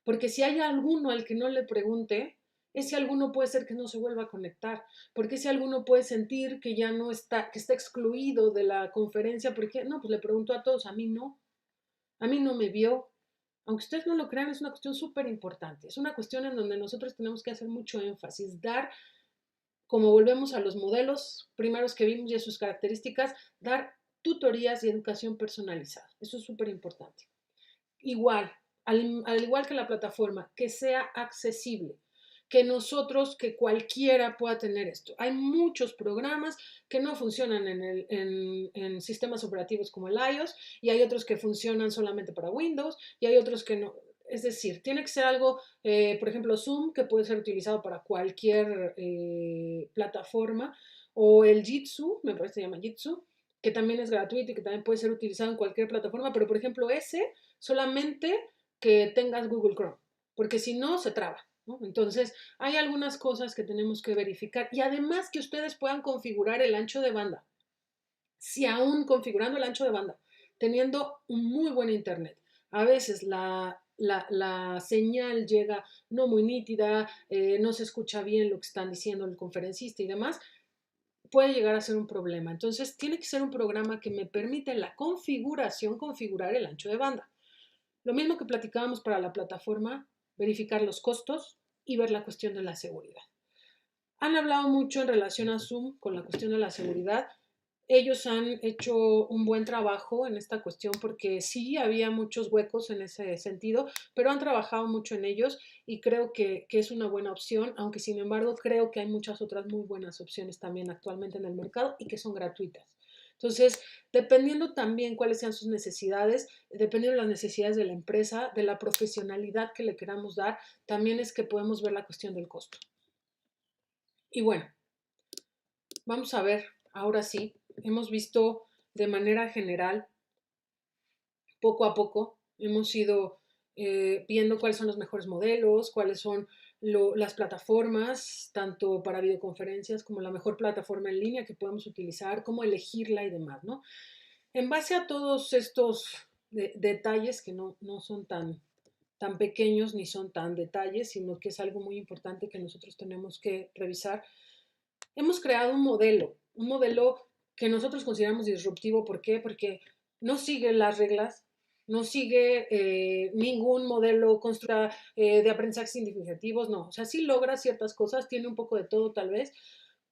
Porque si hay alguno al que no le pregunte, ese alguno puede ser que no se vuelva a conectar, porque ese alguno puede sentir que ya no está, que está excluido de la conferencia, porque no, pues le preguntó a todos, a mí no. A mí no me vio. Aunque ustedes no lo crean, es una cuestión súper importante. Es una cuestión en donde nosotros tenemos que hacer mucho énfasis, dar, como volvemos a los modelos primeros que vimos y a sus características, dar tutorías y educación personalizada. Eso es súper importante. Igual, al igual que la plataforma, que sea accesible, que nosotros, que cualquiera pueda tener esto. Hay muchos programas que no funcionan en sistemas operativos como el iOS y hay otros que funcionan solamente para Windows y hay otros que no. Es decir, tiene que ser algo, por ejemplo, Zoom, que puede ser utilizado para cualquier plataforma, o el Jitsu, me parece que se llama Jitsu, que también es gratuito y que también puede ser utilizado en cualquier plataforma, pero por ejemplo ese solamente que tengas Google Chrome, porque si no se traba, ¿no? Entonces, hay algunas cosas que tenemos que verificar y además que ustedes puedan configurar el ancho de banda. Si aún configurando el ancho de banda, teniendo un muy buen internet, a veces la señal llega no muy nítida, no se escucha bien lo que están diciendo el conferencista y demás, puede llegar a ser un problema. Entonces, tiene que ser un programa que me permita en la configuración configurar el ancho de banda. Lo mismo que platicábamos para la plataforma, verificar los costos y ver la cuestión de la seguridad. Han hablado mucho en relación a Zoom con la cuestión de la seguridad. Ellos han hecho un buen trabajo en esta cuestión porque sí había muchos huecos en ese sentido, pero han trabajado mucho en ellos y creo que es una buena opción, aunque sin embargo creo que hay muchas otras muy buenas opciones también actualmente en el mercado y que son gratuitas. Entonces, dependiendo también cuáles sean sus necesidades, dependiendo de las necesidades de la empresa, de la profesionalidad que le queramos dar, también es que podemos ver la cuestión del costo. Y bueno, vamos a ver, ahora sí, hemos visto de manera general, poco a poco, hemos ido viendo cuáles son los mejores modelos, cuáles son las plataformas, tanto para videoconferencias como la mejor plataforma en línea que podemos utilizar, cómo elegirla y demás, ¿no? En base a todos estos detalles que no son tan pequeños ni son tan detalles, sino que es algo muy importante que nosotros tenemos que revisar, hemos creado un modelo que nosotros consideramos disruptivo. ¿Por qué? Porque no sigue las reglas, no sigue ningún modelo de aprendizaje significativos, no. O sea, sí logra ciertas cosas, tiene un poco de todo tal vez,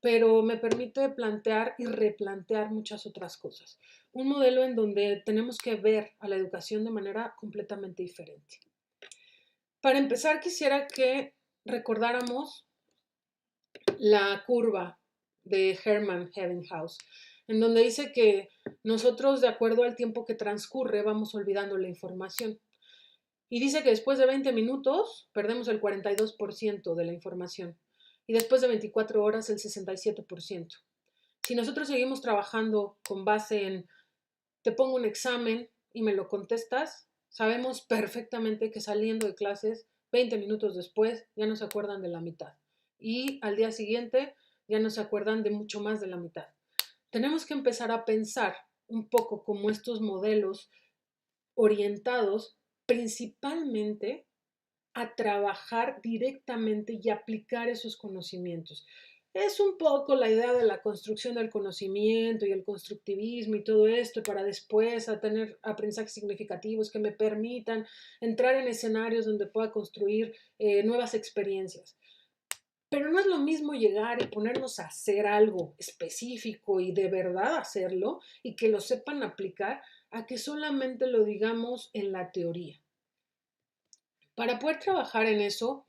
pero me permite plantear y replantear muchas otras cosas. Un modelo en donde tenemos que ver a la educación de manera completamente diferente. Para empezar, quisiera que recordáramos la curva de Hermann Ebbinghaus, en donde dice que nosotros, de acuerdo al tiempo que transcurre, vamos olvidando la información. Y dice que después de 20 minutos perdemos el 42% de la información y después de 24 horas el 67%. Si nosotros seguimos trabajando con base en te pongo un examen y me lo contestas, sabemos perfectamente que saliendo de clases, 20 minutos después, ya no se acuerdan de la mitad. Y al día siguiente ya no se acuerdan de mucho más de la mitad. Tenemos que empezar a pensar un poco como estos modelos orientados principalmente a trabajar directamente y aplicar esos conocimientos. Es un poco la idea de la construcción del conocimiento y el constructivismo y todo esto para después a tener aprendizajes significativos que me permitan entrar en escenarios donde pueda construir nuevas experiencias. Pero no es lo mismo llegar y ponernos a hacer algo específico y de verdad hacerlo y que lo sepan aplicar a que solamente lo digamos en la teoría. Para poder trabajar en eso,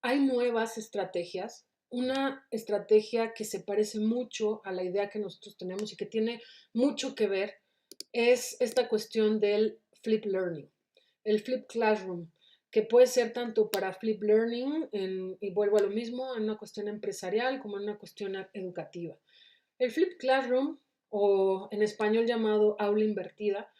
hay nuevas estrategias. Una estrategia que se parece mucho a la idea que nosotros tenemos y que tiene mucho que ver es esta cuestión del flip learning, el flip classroom, que puede ser tanto para flip learning, y vuelvo a lo mismo, en una cuestión empresarial como en una cuestión educativa. El flip classroom, o en español llamado aula invertida,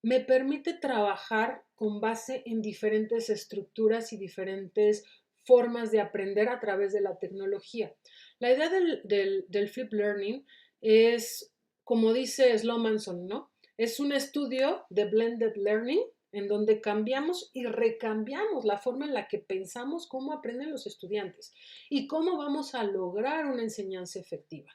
me permite trabajar con base en diferentes estructuras y diferentes formas de aprender a través de la tecnología. La idea del flip learning es, como dice Slomanson, ¿no? Es un estudio de blended learning en donde cambiamos y recambiamos la forma en la que pensamos cómo aprenden los estudiantes y cómo vamos a lograr una enseñanza efectiva.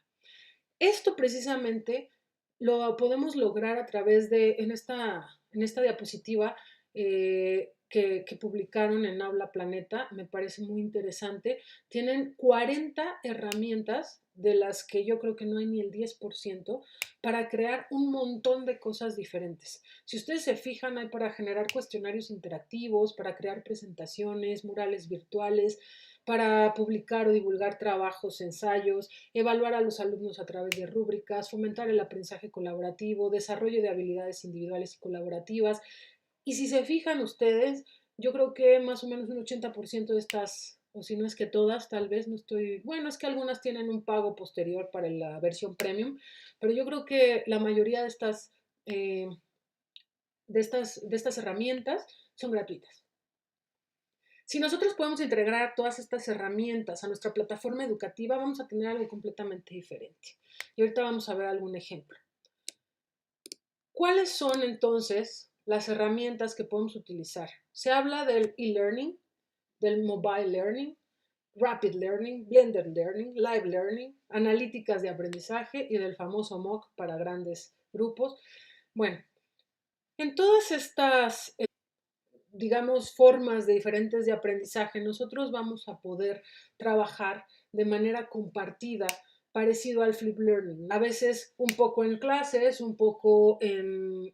Esto precisamente lo podemos lograr a través de, en esta diapositiva que publicaron en Aula Planeta, me parece muy interesante. Tienen 40 herramientas de las que yo creo que no hay ni el 10% para crear un montón de cosas diferentes. Si ustedes se fijan, hay para generar cuestionarios interactivos, para crear presentaciones, murales virtuales, para publicar o divulgar trabajos, ensayos, evaluar a los alumnos a través de rúbricas, fomentar el aprendizaje colaborativo, desarrollo de habilidades individuales y colaborativas. Y si se fijan ustedes, yo creo que más o menos un 80% de estas, o si no es que todas, tal vez no estoy, bueno, es que algunas tienen un pago posterior para la versión premium, pero yo creo que la mayoría eh, de estas herramientas son gratuitas. Si nosotros podemos integrar todas estas herramientas a nuestra plataforma educativa, vamos a tener algo completamente diferente. Y ahorita vamos a ver algún ejemplo. ¿Cuáles son entonces las herramientas que podemos utilizar? Se habla del e-learning, del mobile learning, rapid learning, blended learning, live learning, analíticas de aprendizaje y del famoso MOOC para grandes grupos. Bueno, en todas estas digamos, formas de diferentes de aprendizaje, nosotros vamos a poder trabajar de manera compartida, parecido al flip learning. A veces un poco en clases, un poco en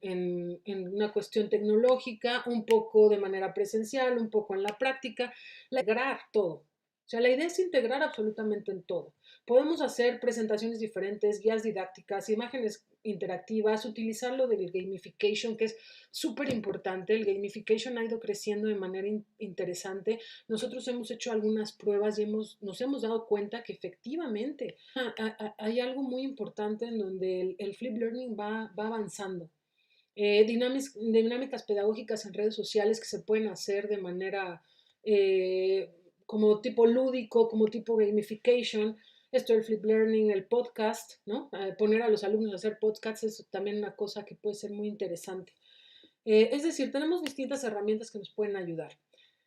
una cuestión tecnológica, un poco de manera presencial, un poco en la práctica, integrar todo. O sea, la idea es integrar absolutamente en todo. Podemos hacer presentaciones diferentes, guías didácticas, imágenes interactivas, utilizar lo del gamification, que es súper importante. El gamification ha ido creciendo de manera interesante. Nosotros hemos hecho algunas pruebas y nos hemos dado cuenta que efectivamente hay algo muy importante en donde el flip learning va avanzando. Dinámicas pedagógicas en redes sociales que se pueden hacer de manera eh, como tipo lúdico, como tipo gamification. Esto del flip learning, el podcast, ¿no? Poner a los alumnos a hacer podcasts es también una cosa que puede ser muy interesante. Es decir, tenemos distintas herramientas que nos pueden ayudar.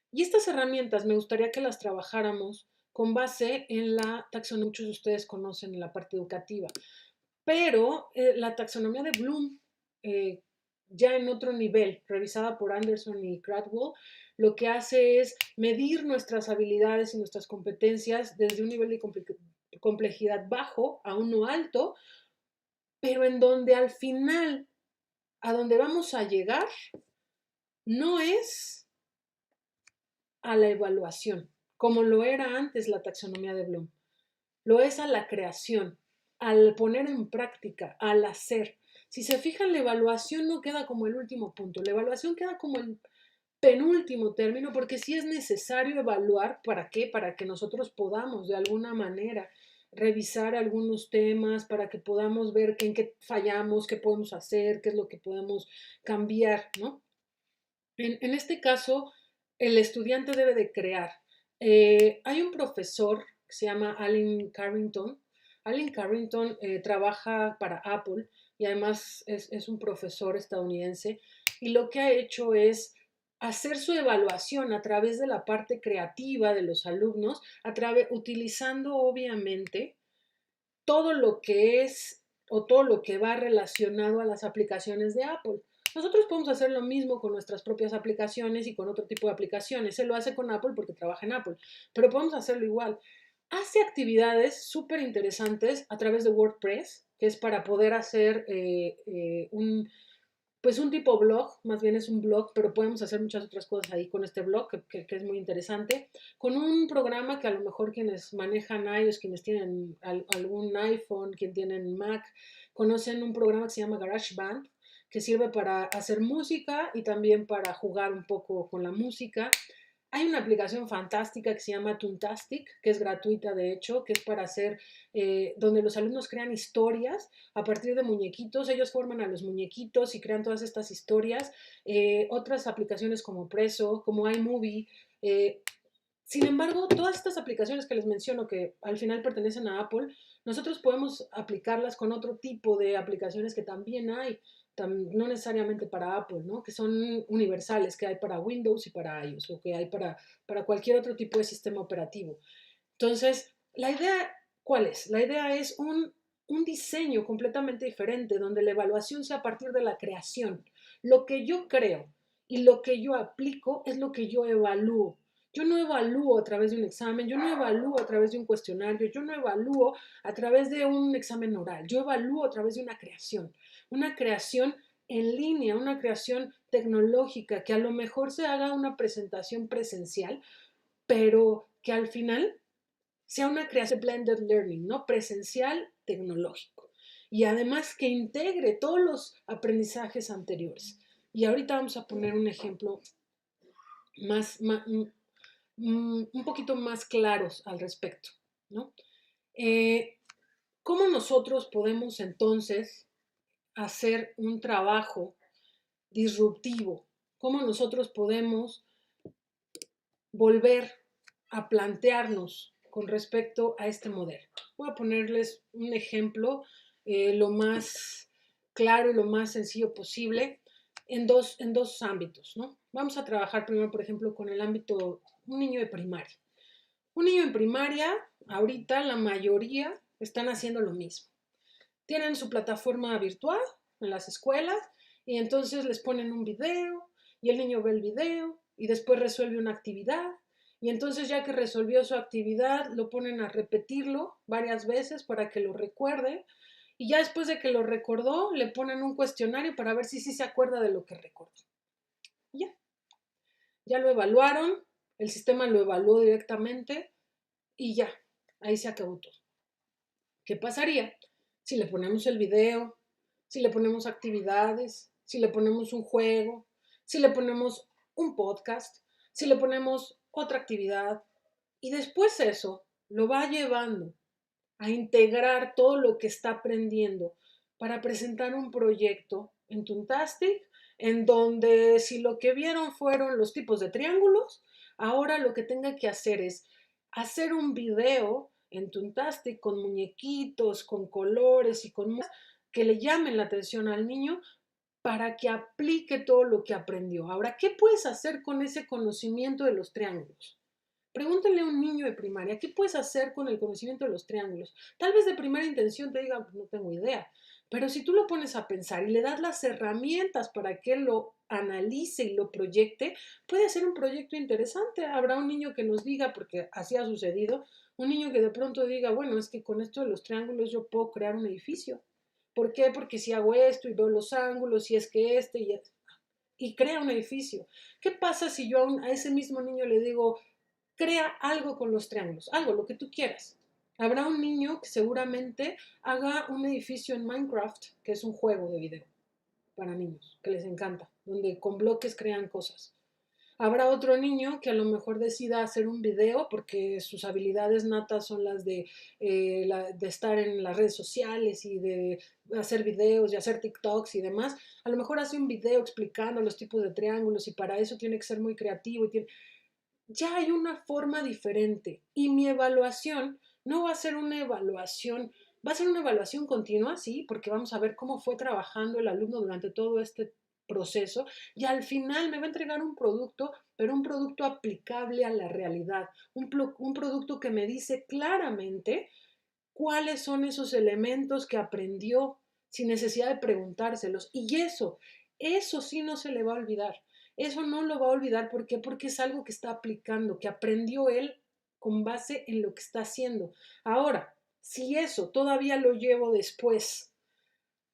Y estas herramientas me gustaría que las trabajáramos con base en la taxonomía que muchos de ustedes conocen en la parte educativa. Pero la taxonomía de Bloom, eh, ya en otro nivel, revisada por Anderson y Cradwell, lo que hace es medir nuestras habilidades y nuestras competencias desde un nivel de complejidad bajo a uno alto, pero en donde al final, a donde vamos a llegar, no es a la evaluación, como lo era antes la taxonomía de Bloom. Lo es a la creación, al poner en práctica, al hacer. Si se fijan, la evaluación no queda como el último punto, la evaluación queda como el penúltimo término, porque sí es necesario evaluar. ¿Para qué? Para que nosotros podamos de alguna manera revisar algunos temas, para que podamos ver en qué fallamos, qué podemos hacer, qué es lo que podemos cambiar, ¿no? En este caso, el estudiante debe de crear. Hay un profesor que se llama Alan Carrington. Alan Carrington trabaja para Apple y además es un profesor estadounidense, y lo que ha hecho es hacer su evaluación a través de la parte creativa de los alumnos, utilizando obviamente todo lo que es o todo lo que va relacionado a las aplicaciones de Apple. Nosotros podemos hacer lo mismo con nuestras propias aplicaciones y con otro tipo de aplicaciones. Él lo hace con Apple porque trabaja en Apple, pero podemos hacerlo igual. Hace actividades súper interesantes a través de WordPress, que es para poder hacer pues un tipo blog, más bien es un blog, pero podemos hacer muchas otras cosas ahí con este blog, que es muy interesante, con un programa que a lo mejor quienes manejan iOS, quienes tienen algún iPhone, quien tienen Mac, conocen un programa que se llama GarageBand, que sirve para hacer música y también para jugar un poco con la música. Hay una aplicación fantástica que se llama Toontastic, que es gratuita de hecho, que es para hacer, donde los alumnos crean historias a partir de muñequitos. Ellos forman a los muñequitos y crean todas estas historias. Otras aplicaciones como Preso, como iMovie. Sin embargo, todas estas aplicaciones que les menciono, que al final pertenecen a Apple, nosotros podemos aplicarlas con otro tipo de aplicaciones que también hay, no necesariamente para Apple, ¿no? Que son universales, que hay para Windows y para iOS, o que hay para cualquier otro tipo de sistema operativo. Entonces, la idea, ¿cuál es? La idea es un diseño completamente diferente, donde la evaluación sea a partir de la creación. Lo que yo creo y lo que yo aplico es lo que yo evalúo. Yo no evalúo a través de un examen, yo no evalúo a través de un cuestionario, yo no evalúo a través de un examen oral, yo evalúo a través de una creación en línea, una creación tecnológica, que a lo mejor se haga una presentación presencial, pero que al final sea una creación de blended learning, ¿no? Presencial, tecnológico. Y además que integre todos los aprendizajes anteriores. Y ahorita vamos a poner un ejemplo más un poquito más claros al respecto, ¿no? Eh, ¿Cómo nosotros podemos entonces hacer un trabajo disruptivo? ¿Cómo nosotros podemos volver a plantearnos con respecto a este modelo? Voy a ponerles un ejemplo lo más claro y lo más sencillo posible en dos ámbitos, ¿no? Vamos a trabajar primero, por ejemplo, con el ámbito un niño de primaria. Un niño en primaria, ahorita la mayoría están haciendo lo mismo. Tienen su plataforma virtual en las escuelas y entonces les ponen un video y el niño ve el video y después resuelve una actividad, y entonces ya que resolvió su actividad lo ponen a repetirlo varias veces para que lo recuerde, y ya después de que lo recordó le ponen un cuestionario para ver si sí se acuerda de lo que recordó. Ya lo evaluaron, el sistema lo evaluó directamente y ya, ahí se acabó todo. ¿Qué pasaría si le ponemos el video, si le ponemos actividades, si le ponemos un juego, si le ponemos un podcast, si le ponemos otra actividad y después eso lo va llevando a integrar todo lo que está aprendiendo para presentar un proyecto en Toontastic, en donde si lo que vieron fueron los tipos de triángulos, ahora lo que tenga que hacer es hacer un video en Toontastic con muñequitos, con colores y con más que le llamen la atención al niño para que aplique todo lo que aprendió. Ahora, ¿qué puedes hacer con ese conocimiento de los triángulos? Pregúntale a un niño de primaria, ¿qué puedes hacer con el conocimiento de los triángulos? Tal vez de primera intención te diga, pues no tengo idea, pero si tú lo pones a pensar y le das las herramientas para que él lo analice y lo proyecte, puede ser un proyecto interesante. Habrá un niño que nos diga, porque así ha sucedido, un niño que de pronto diga, bueno, es que con esto de los triángulos yo puedo crear un edificio. ¿Por qué? Porque si hago esto y veo los ángulos, y es que y crea un edificio. ¿Qué pasa si yo a ese mismo niño le digo, crea algo con los triángulos, algo, lo que tú quieras? Habrá un niño que seguramente haga un edificio en Minecraft, que es un juego de video para niños, que les encanta, donde con bloques crean cosas. Habrá otro niño que a lo mejor decida hacer un video porque sus habilidades natas son las de estar en las redes sociales y de hacer videos y hacer TikToks y demás. A lo mejor hace un video explicando los tipos de triángulos y para eso tiene que ser muy creativo y ya hay una forma diferente y mi evaluación no va a ser una evaluación, va a ser una evaluación continua, sí, porque vamos a ver cómo fue trabajando el alumno durante todo este proceso y al final me va a entregar un producto, pero un producto aplicable a la realidad, un producto que me dice claramente cuáles son esos elementos que aprendió sin necesidad de preguntárselos. Y eso sí no se le va a olvidar. Eso no lo va a olvidar. ¿Por qué? Porque es algo que está aplicando, que aprendió él con base en lo que está haciendo. Ahora, si eso todavía lo llevo después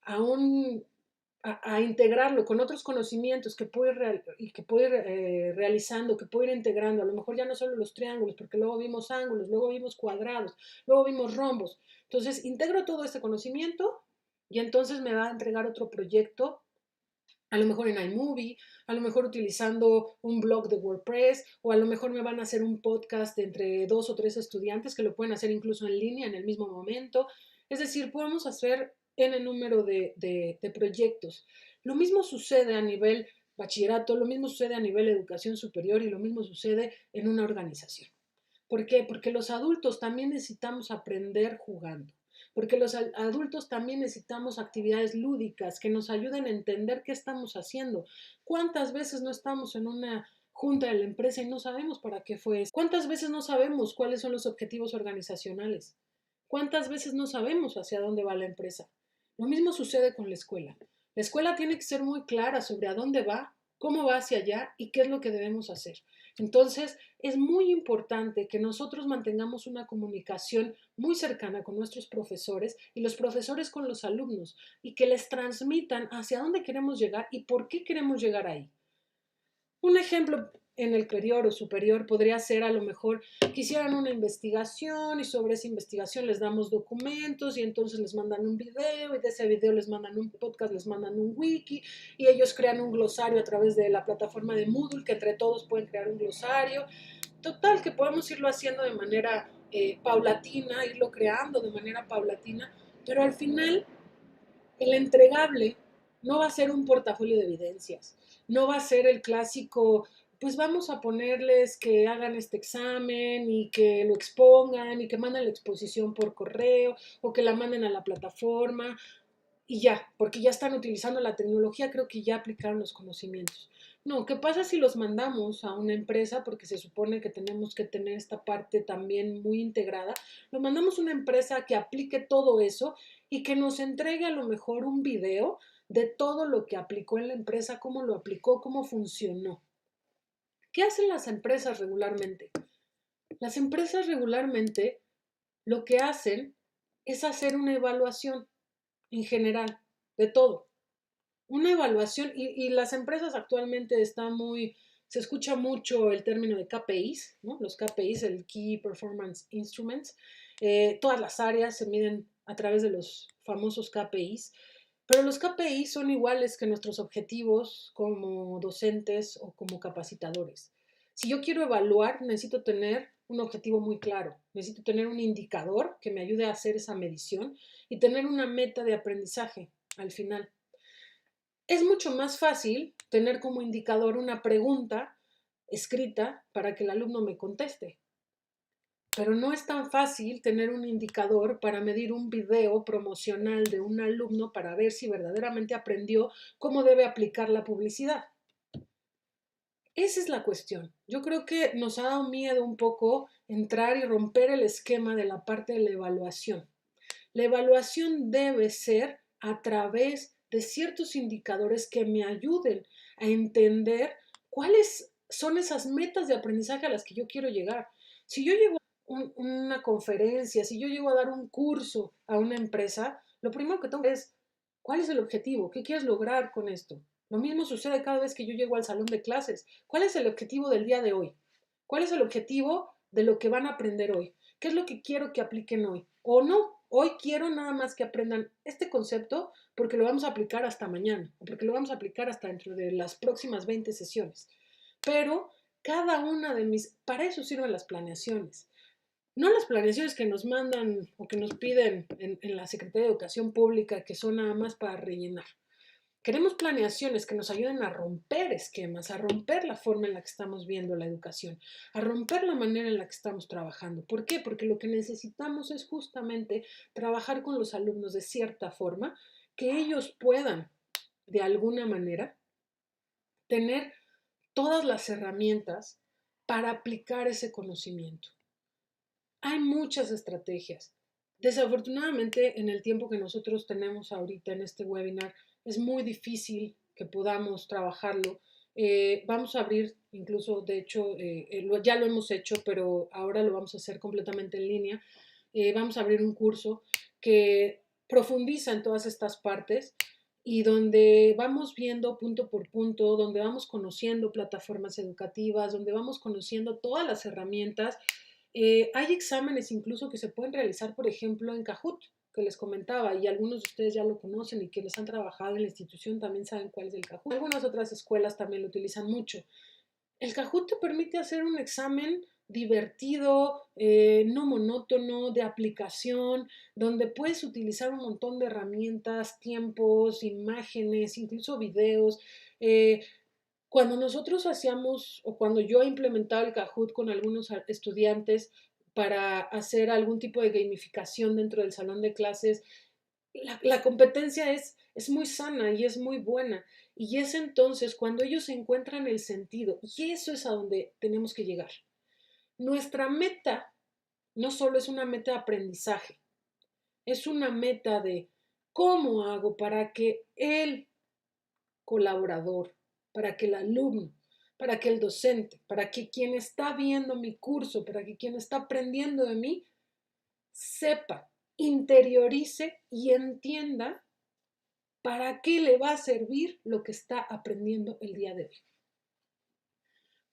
a integrarlo con otros conocimientos que puedo ir, y que puedo ir realizando, que puedo ir integrando, a lo mejor ya no solo los triángulos, porque luego vimos ángulos, luego vimos cuadrados, luego vimos rombos. Entonces, integro todo este conocimiento y entonces me va a entregar otro proyecto, a lo mejor en iMovie, a lo mejor utilizando un blog de WordPress, o a lo mejor me van a hacer un podcast entre 2 o 3 estudiantes que lo pueden hacer incluso en línea en el mismo momento. Es decir, podemos hacer en el número de proyectos. Lo mismo sucede a nivel bachillerato, lo mismo sucede a nivel educación superior y lo mismo sucede en una organización. ¿Por qué? Porque los adultos también necesitamos aprender jugando, porque los adultos también necesitamos actividades lúdicas que nos ayuden a entender qué estamos haciendo. ¿Cuántas veces no estamos en una junta de la empresa y no sabemos para qué fue eso? ¿Cuántas veces no sabemos cuáles son los objetivos organizacionales? ¿Cuántas veces no sabemos hacia dónde va la empresa? Lo mismo sucede con la escuela. La escuela tiene que ser muy clara sobre a dónde va, cómo va hacia allá y qué es lo que debemos hacer. Entonces, es muy importante que nosotros mantengamos una comunicación muy cercana con nuestros profesores y los profesores con los alumnos y que les transmitan hacia dónde queremos llegar y por qué queremos llegar ahí. Un ejemplo en el inferior o superior podría ser a lo mejor que hicieran una investigación y sobre esa investigación les damos documentos y entonces les mandan un video y de ese video les mandan un podcast, les mandan un wiki y ellos crean un glosario a través de la plataforma de Moodle que entre todos pueden crear un glosario. Total, que podemos irlo haciendo de manera paulatina, irlo creando de manera paulatina, pero al final el entregable no va a ser un portafolio de evidencias, no va a ser el clásico, pues vamos a ponerles que hagan este examen y que lo expongan y que manden la exposición por correo o que la manden a la plataforma y ya, porque ya están utilizando la tecnología, creo que ya aplicaron los conocimientos. No, ¿qué pasa si los mandamos a una empresa? Porque se supone que tenemos que tener esta parte también muy integrada. Lo mandamos a una empresa que aplique todo eso y que nos entregue a lo mejor un video de todo lo que aplicó en la empresa, cómo lo aplicó, cómo funcionó. ¿Qué hacen las empresas regularmente? Las empresas regularmente lo que hacen es hacer una evaluación en general de todo. Una evaluación y las empresas actualmente están se escucha mucho el término de KPIs, ¿no? Los KPIs, el Key Performance Instruments. Todas las áreas se miden a través de los famosos KPIs, pero los KPIs son iguales que nuestros objetivos como docentes o como capacitadores. Si yo quiero evaluar, necesito tener un objetivo muy claro, necesito tener un indicador que me ayude a hacer esa medición y tener una meta de aprendizaje al final. Es mucho más fácil tener como indicador una pregunta escrita para que el alumno me conteste. Pero no es tan fácil tener un indicador para medir un video promocional de un alumno para ver si verdaderamente aprendió cómo debe aplicar la publicidad. Esa es la cuestión. Yo creo que nos ha dado miedo un poco entrar y romper el esquema de la parte de la evaluación. La evaluación debe ser a través de ciertos indicadores que me ayuden a entender cuáles son esas metas de aprendizaje a las que yo quiero llegar. Si yo llego a una conferencia, si yo llego a dar un curso a una empresa, lo primero que tengo es, ¿cuál es el objetivo? ¿Qué quieres lograr con esto? Lo mismo sucede cada vez que yo llego al salón de clases. ¿Cuál es el objetivo del día de hoy? ¿Cuál es el objetivo de lo que van a aprender hoy? ¿Qué es lo que quiero que apliquen hoy? O no, hoy quiero nada más que aprendan este concepto porque lo vamos a aplicar hasta mañana o porque lo vamos a aplicar hasta dentro de las próximas 20 sesiones. Pero cada una de para eso sirven las planeaciones. No las planeaciones que nos mandan o que nos piden en la Secretaría de Educación Pública, que son nada más para rellenar. Queremos planeaciones que nos ayuden a romper esquemas, a romper la forma en la que estamos viendo la educación, a romper la manera en la que estamos trabajando. ¿Por qué? Porque lo que necesitamos es justamente trabajar con los alumnos de cierta forma, que ellos puedan, de alguna manera, tener todas las herramientas para aplicar ese conocimiento. Hay muchas estrategias. Desafortunadamente, en el tiempo que nosotros tenemos ahorita en este webinar, es muy difícil que podamos trabajarlo. Vamos a abrir, incluso, de hecho, ya lo hemos hecho, pero ahora lo vamos a hacer completamente en línea. Vamos a abrir un curso que profundiza en todas estas partes y donde vamos viendo punto por punto, donde vamos conociendo plataformas educativas, donde vamos conociendo todas las herramientas. Hay exámenes incluso que se pueden realizar, por ejemplo, en Kahoot, que les comentaba, y algunos de ustedes ya lo conocen y quienes han trabajado en la institución también saben cuál es el Kahoot. Algunas otras escuelas también lo utilizan mucho. El Kahoot te permite hacer un examen divertido, no monótono, de aplicación, donde puedes utilizar un montón de herramientas, tiempos, imágenes, incluso videos. Cuando nosotros hacíamos o cuando yo he implementado el Kahoot con algunos estudiantes para hacer algún tipo de gamificación dentro del salón de clases, la competencia es muy sana y es muy buena. Y es entonces cuando ellos encuentran el sentido, y eso es a donde tenemos que llegar. Nuestra meta no solo es una meta de aprendizaje, es una meta de cómo hago para que el colaborador, para que el alumno, para que el docente, para que quien está viendo mi curso, para que quien está aprendiendo de mí, sepa, interiorice y entienda para qué le va a servir lo que está aprendiendo el día de hoy.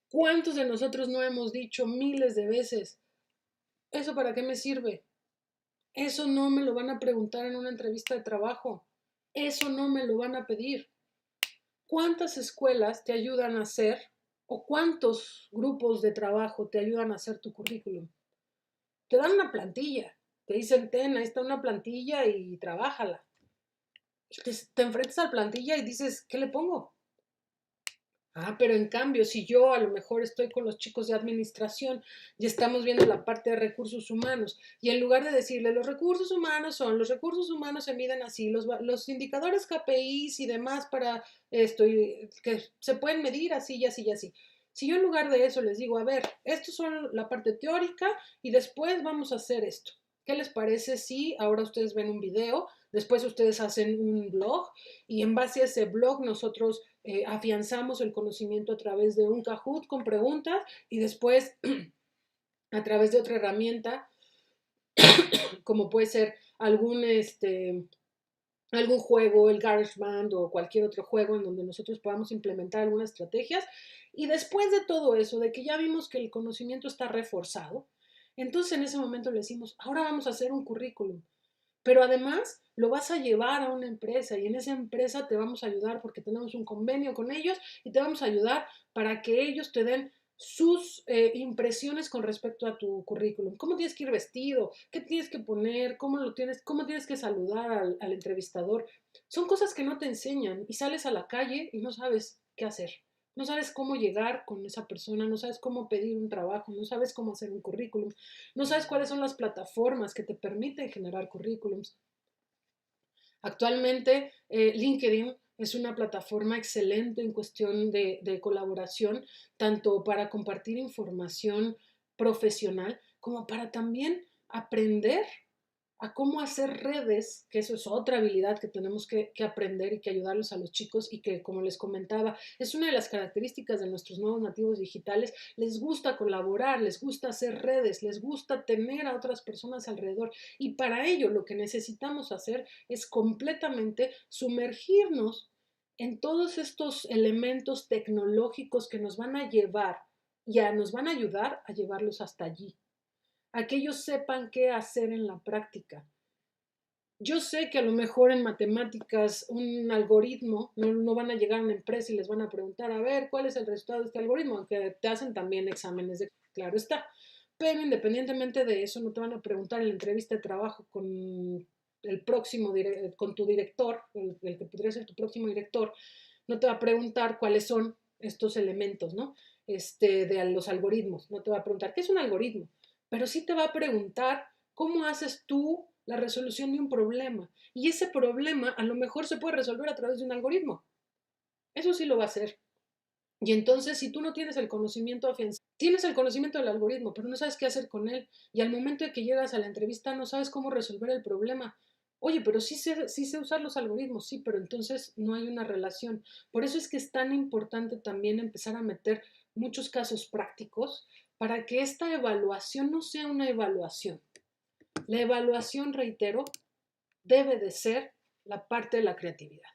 ¿Cuántos de nosotros no hemos dicho miles de veces, eso para qué me sirve? Eso no me lo van a preguntar en una entrevista de trabajo. Eso no me lo van a pedir. ¿Cuántas escuelas te ayudan a hacer o cuántos grupos de trabajo te ayudan a hacer tu currículum? Te dan una plantilla, te dicen, ahí está una plantilla y trabájala. Te enfrentas a la plantilla y dices, ¿qué le pongo? Pero en cambio, si yo a lo mejor estoy con los chicos de administración y estamos viendo la parte de recursos humanos, y en lugar de decirle los recursos humanos se miden así, los indicadores KPIs y demás para esto, que se pueden medir así y así y así. Si yo en lugar de eso les digo, a ver, esto son la parte teórica y después vamos a hacer esto. ¿Qué les parece si ahora ustedes ven un video, después ustedes hacen un blog y en base a ese blog nosotros afianzamos el conocimiento a través de un Kahoot con preguntas y después a través de otra herramienta como puede ser algún juego, el GarageBand o cualquier otro juego en donde nosotros podamos implementar algunas estrategias y después de todo eso, de que ya vimos que el conocimiento está reforzado, entonces en ese momento le decimos, ahora vamos a hacer un currículum. pero además lo vas a llevar a una empresa y en esa empresa te vamos a ayudar porque tenemos un convenio con ellos y te vamos a ayudar para que ellos te den sus impresiones con respecto a tu currículum. ¿Cómo tienes que ir vestido? ¿Qué tienes que poner? ¿Cómo tienes que saludar al entrevistador? Son cosas que no te enseñan y sales a la calle y no sabes qué hacer. No sabes cómo llegar con esa persona, no sabes cómo pedir un trabajo, no sabes cómo hacer un currículum, no sabes cuáles son las plataformas que te permiten generar currículums. Actualmente, LinkedIn es una plataforma excelente en cuestión de colaboración, tanto para compartir información profesional como para también aprender a cómo hacer redes, que eso es otra habilidad que tenemos que aprender y que ayudarlos a los chicos y que, como les comentaba, es una de las características de nuestros nuevos nativos digitales. Les gusta colaborar, les gusta hacer redes, les gusta tener a otras personas alrededor y para ello lo que necesitamos hacer es completamente sumergirnos en todos estos elementos tecnológicos que nos van a llevar nos van a ayudar a llevarlos hasta allí, a que ellos sepan qué hacer en la práctica. Yo sé que a lo mejor en matemáticas un algoritmo, no van a llegar a una empresa y les van a preguntar, a ver, ¿cuál es el resultado de este algoritmo? Aunque te hacen también exámenes de, claro está. Pero independientemente de eso, no te van a preguntar en la entrevista de trabajo con el próximo, con tu director, el que podría ser tu próximo director, no te va a preguntar cuáles son estos elementos, ¿no? De los algoritmos. No te va a preguntar, ¿qué es un algoritmo? Pero sí te va a preguntar cómo haces tú la resolución de un problema. Y ese problema a lo mejor se puede resolver a través de un algoritmo. Eso sí lo va a hacer. Y entonces, si tú no tienes el conocimiento afianzado, tienes el conocimiento del algoritmo, pero no sabes qué hacer con él, y al momento de que llegas a la entrevista no sabes cómo resolver el problema. Oye, pero sí sé usar los algoritmos, sí, pero entonces no hay una relación. Por eso es que es tan importante también empezar a meter muchos casos prácticos para que esta evaluación no sea una evaluación. La evaluación, reitero, debe de ser la parte de la creatividad.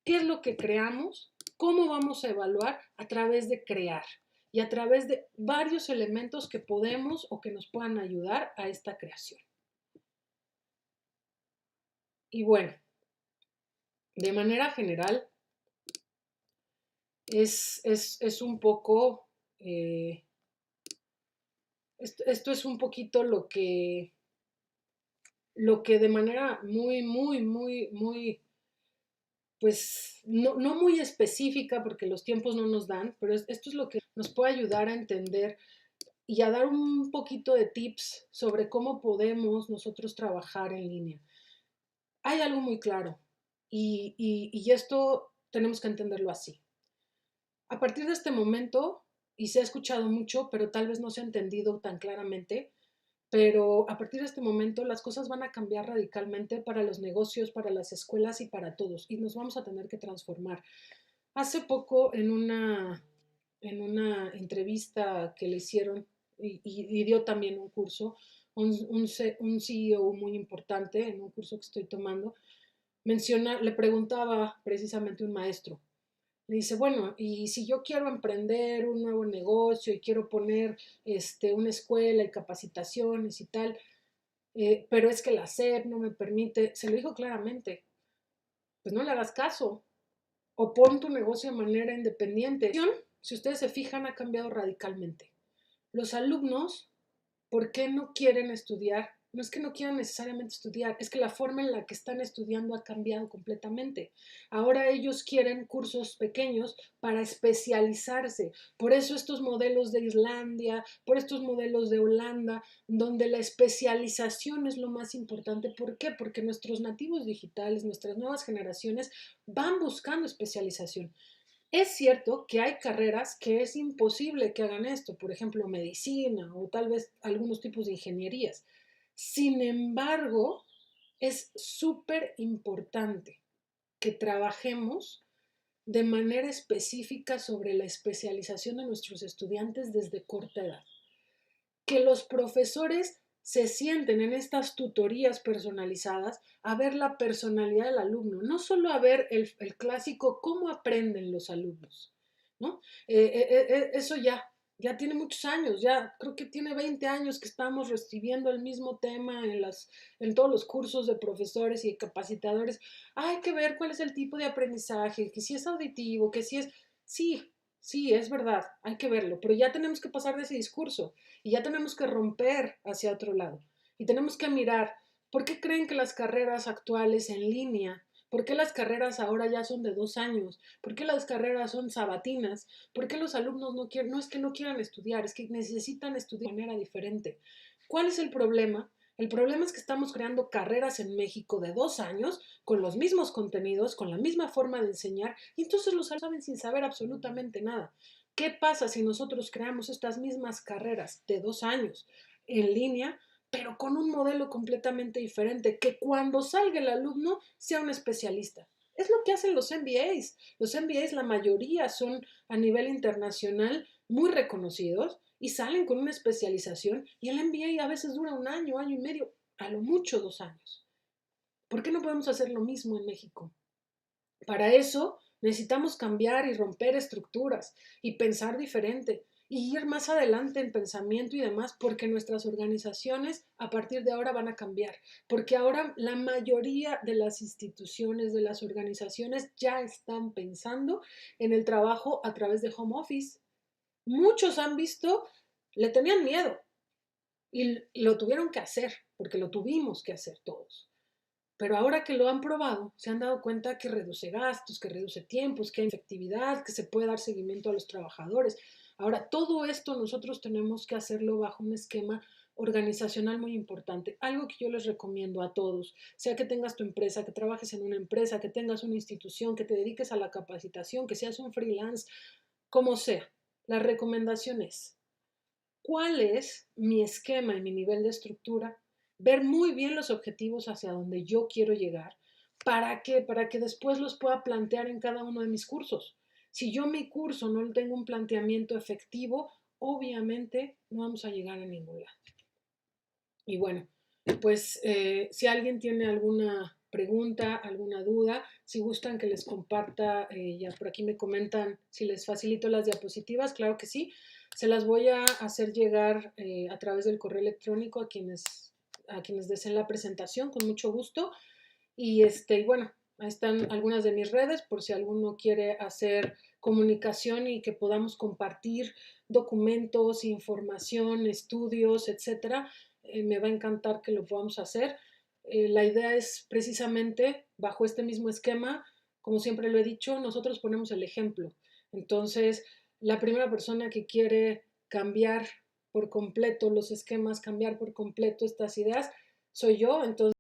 ¿Qué es lo que creamos? ¿Cómo vamos a evaluar? A través de crear y a través de varios elementos que podemos o que nos puedan ayudar a esta creación. Y bueno, de manera general, es un poco, esto es un poquito lo que de manera muy pues no muy específica porque los tiempos no nos dan, pero esto es lo que nos puede ayudar a entender y a dar un poquito de tips sobre cómo podemos nosotros trabajar en línea. Hay algo muy claro y esto tenemos que entenderlo así. A partir de este momento, y se ha escuchado mucho, pero tal vez no se ha entendido tan claramente, pero a partir de este momento las cosas van a cambiar radicalmente para los negocios, para las escuelas y para todos, y nos vamos a tener que transformar. Hace poco en una entrevista que le hicieron y dio también un curso, un CEO muy importante en un curso que estoy tomando, le preguntaba precisamente un maestro, le dice, bueno, y si yo quiero emprender un nuevo negocio y quiero poner una escuela y capacitaciones y tal, pero es que la SEP no me permite, se lo dijo claramente, pues no le hagas caso o pon tu negocio de manera independiente. Si ustedes se fijan, ha cambiado radicalmente. Los alumnos, ¿por qué no quieren estudiar? No es que no quieran necesariamente estudiar, es que la forma en la que están estudiando ha cambiado completamente. Ahora ellos quieren cursos pequeños para especializarse. Por eso estos modelos de Islandia, por estos modelos de Holanda, donde la especialización es lo más importante. ¿Por qué? Porque nuestros nativos digitales, nuestras nuevas generaciones van buscando especialización. Es cierto que hay carreras que es imposible que hagan esto, por ejemplo, medicina o tal vez algunos tipos de ingenierías. Sin embargo, es súper importante que trabajemos de manera específica sobre la especialización de nuestros estudiantes desde corta edad. Que los profesores se sienten en estas tutorías personalizadas a ver la personalidad del alumno, no solo a ver el clásico cómo aprenden los alumnos, ¿no? Eso ya ya tiene muchos años, ya creo que tiene 20 años que estamos recibiendo el mismo tema en todos los cursos de profesores y de capacitadores. Hay que ver cuál es el tipo de aprendizaje, que si es auditivo, que si es... Sí, sí, es verdad, hay que verlo, pero ya tenemos que pasar de ese discurso y ya tenemos que romper hacia otro lado. Y tenemos que mirar, ¿por qué creen que las carreras actuales en línea, por qué las carreras ahora ya son de 2 años? ¿Por qué las carreras son sabatinas? ¿Por qué los alumnos no quieren? No es que no quieran estudiar, es que necesitan estudiar de manera diferente. ¿Cuál es el problema? El problema es que estamos creando carreras en México de 2 años con los mismos contenidos, con la misma forma de enseñar, y entonces los alumnos saben sin saber absolutamente nada. ¿Qué pasa si nosotros creamos estas mismas carreras de 2 años en línea, pero con un modelo completamente diferente, que cuando salga el alumno sea un especialista? Es lo que hacen los MBAs. Los MBAs, la mayoría son a nivel internacional muy reconocidos y salen con una especialización, y el MBA a veces dura un año, año y medio, a lo mucho 2 años. ¿Por qué no podemos hacer lo mismo en México? Para eso necesitamos cambiar y romper estructuras y pensar diferente y ir más adelante en pensamiento y demás, porque nuestras organizaciones a partir de ahora van a cambiar, porque ahora la mayoría de las instituciones, de las organizaciones ya están pensando en el trabajo a través de home office. Muchos han visto, le tenían miedo y lo tuvieron que hacer, porque lo tuvimos que hacer todos. Pero ahora que lo han probado, se han dado cuenta que reduce gastos, que reduce tiempos, que hay efectividad, que se puede dar seguimiento a los trabajadores. Ahora, todo esto nosotros tenemos que hacerlo bajo un esquema organizacional muy importante. Algo que yo les recomiendo a todos, sea que tengas tu empresa, que trabajes en una empresa, que tengas una institución, que te dediques a la capacitación, que seas un freelance, como sea. La recomendación es: ¿cuál es mi esquema y mi nivel de estructura? Ver muy bien los objetivos hacia donde yo quiero llegar. ¿Para qué? Para que después los pueda plantear en cada uno de mis cursos. Si yo mi curso no tengo un planteamiento efectivo, obviamente no vamos a llegar a ningún lado. Y bueno, pues si alguien tiene alguna pregunta, alguna duda, si gustan que les comparta, ya por aquí me comentan si les facilito las diapositivas, claro que sí, se las voy a hacer llegar a través del correo electrónico a quienes deseen la presentación, con mucho gusto. Y bueno, ahí están algunas de mis redes por si alguno quiere hacer comunicación y que podamos compartir documentos, información, estudios, etcétera. Me va a encantar que lo podamos hacer. La idea es precisamente bajo este mismo esquema, como siempre lo he dicho, nosotros ponemos el ejemplo. Entonces, la primera persona que quiere cambiar por completo los esquemas, cambiar por completo estas ideas, soy yo. Entonces,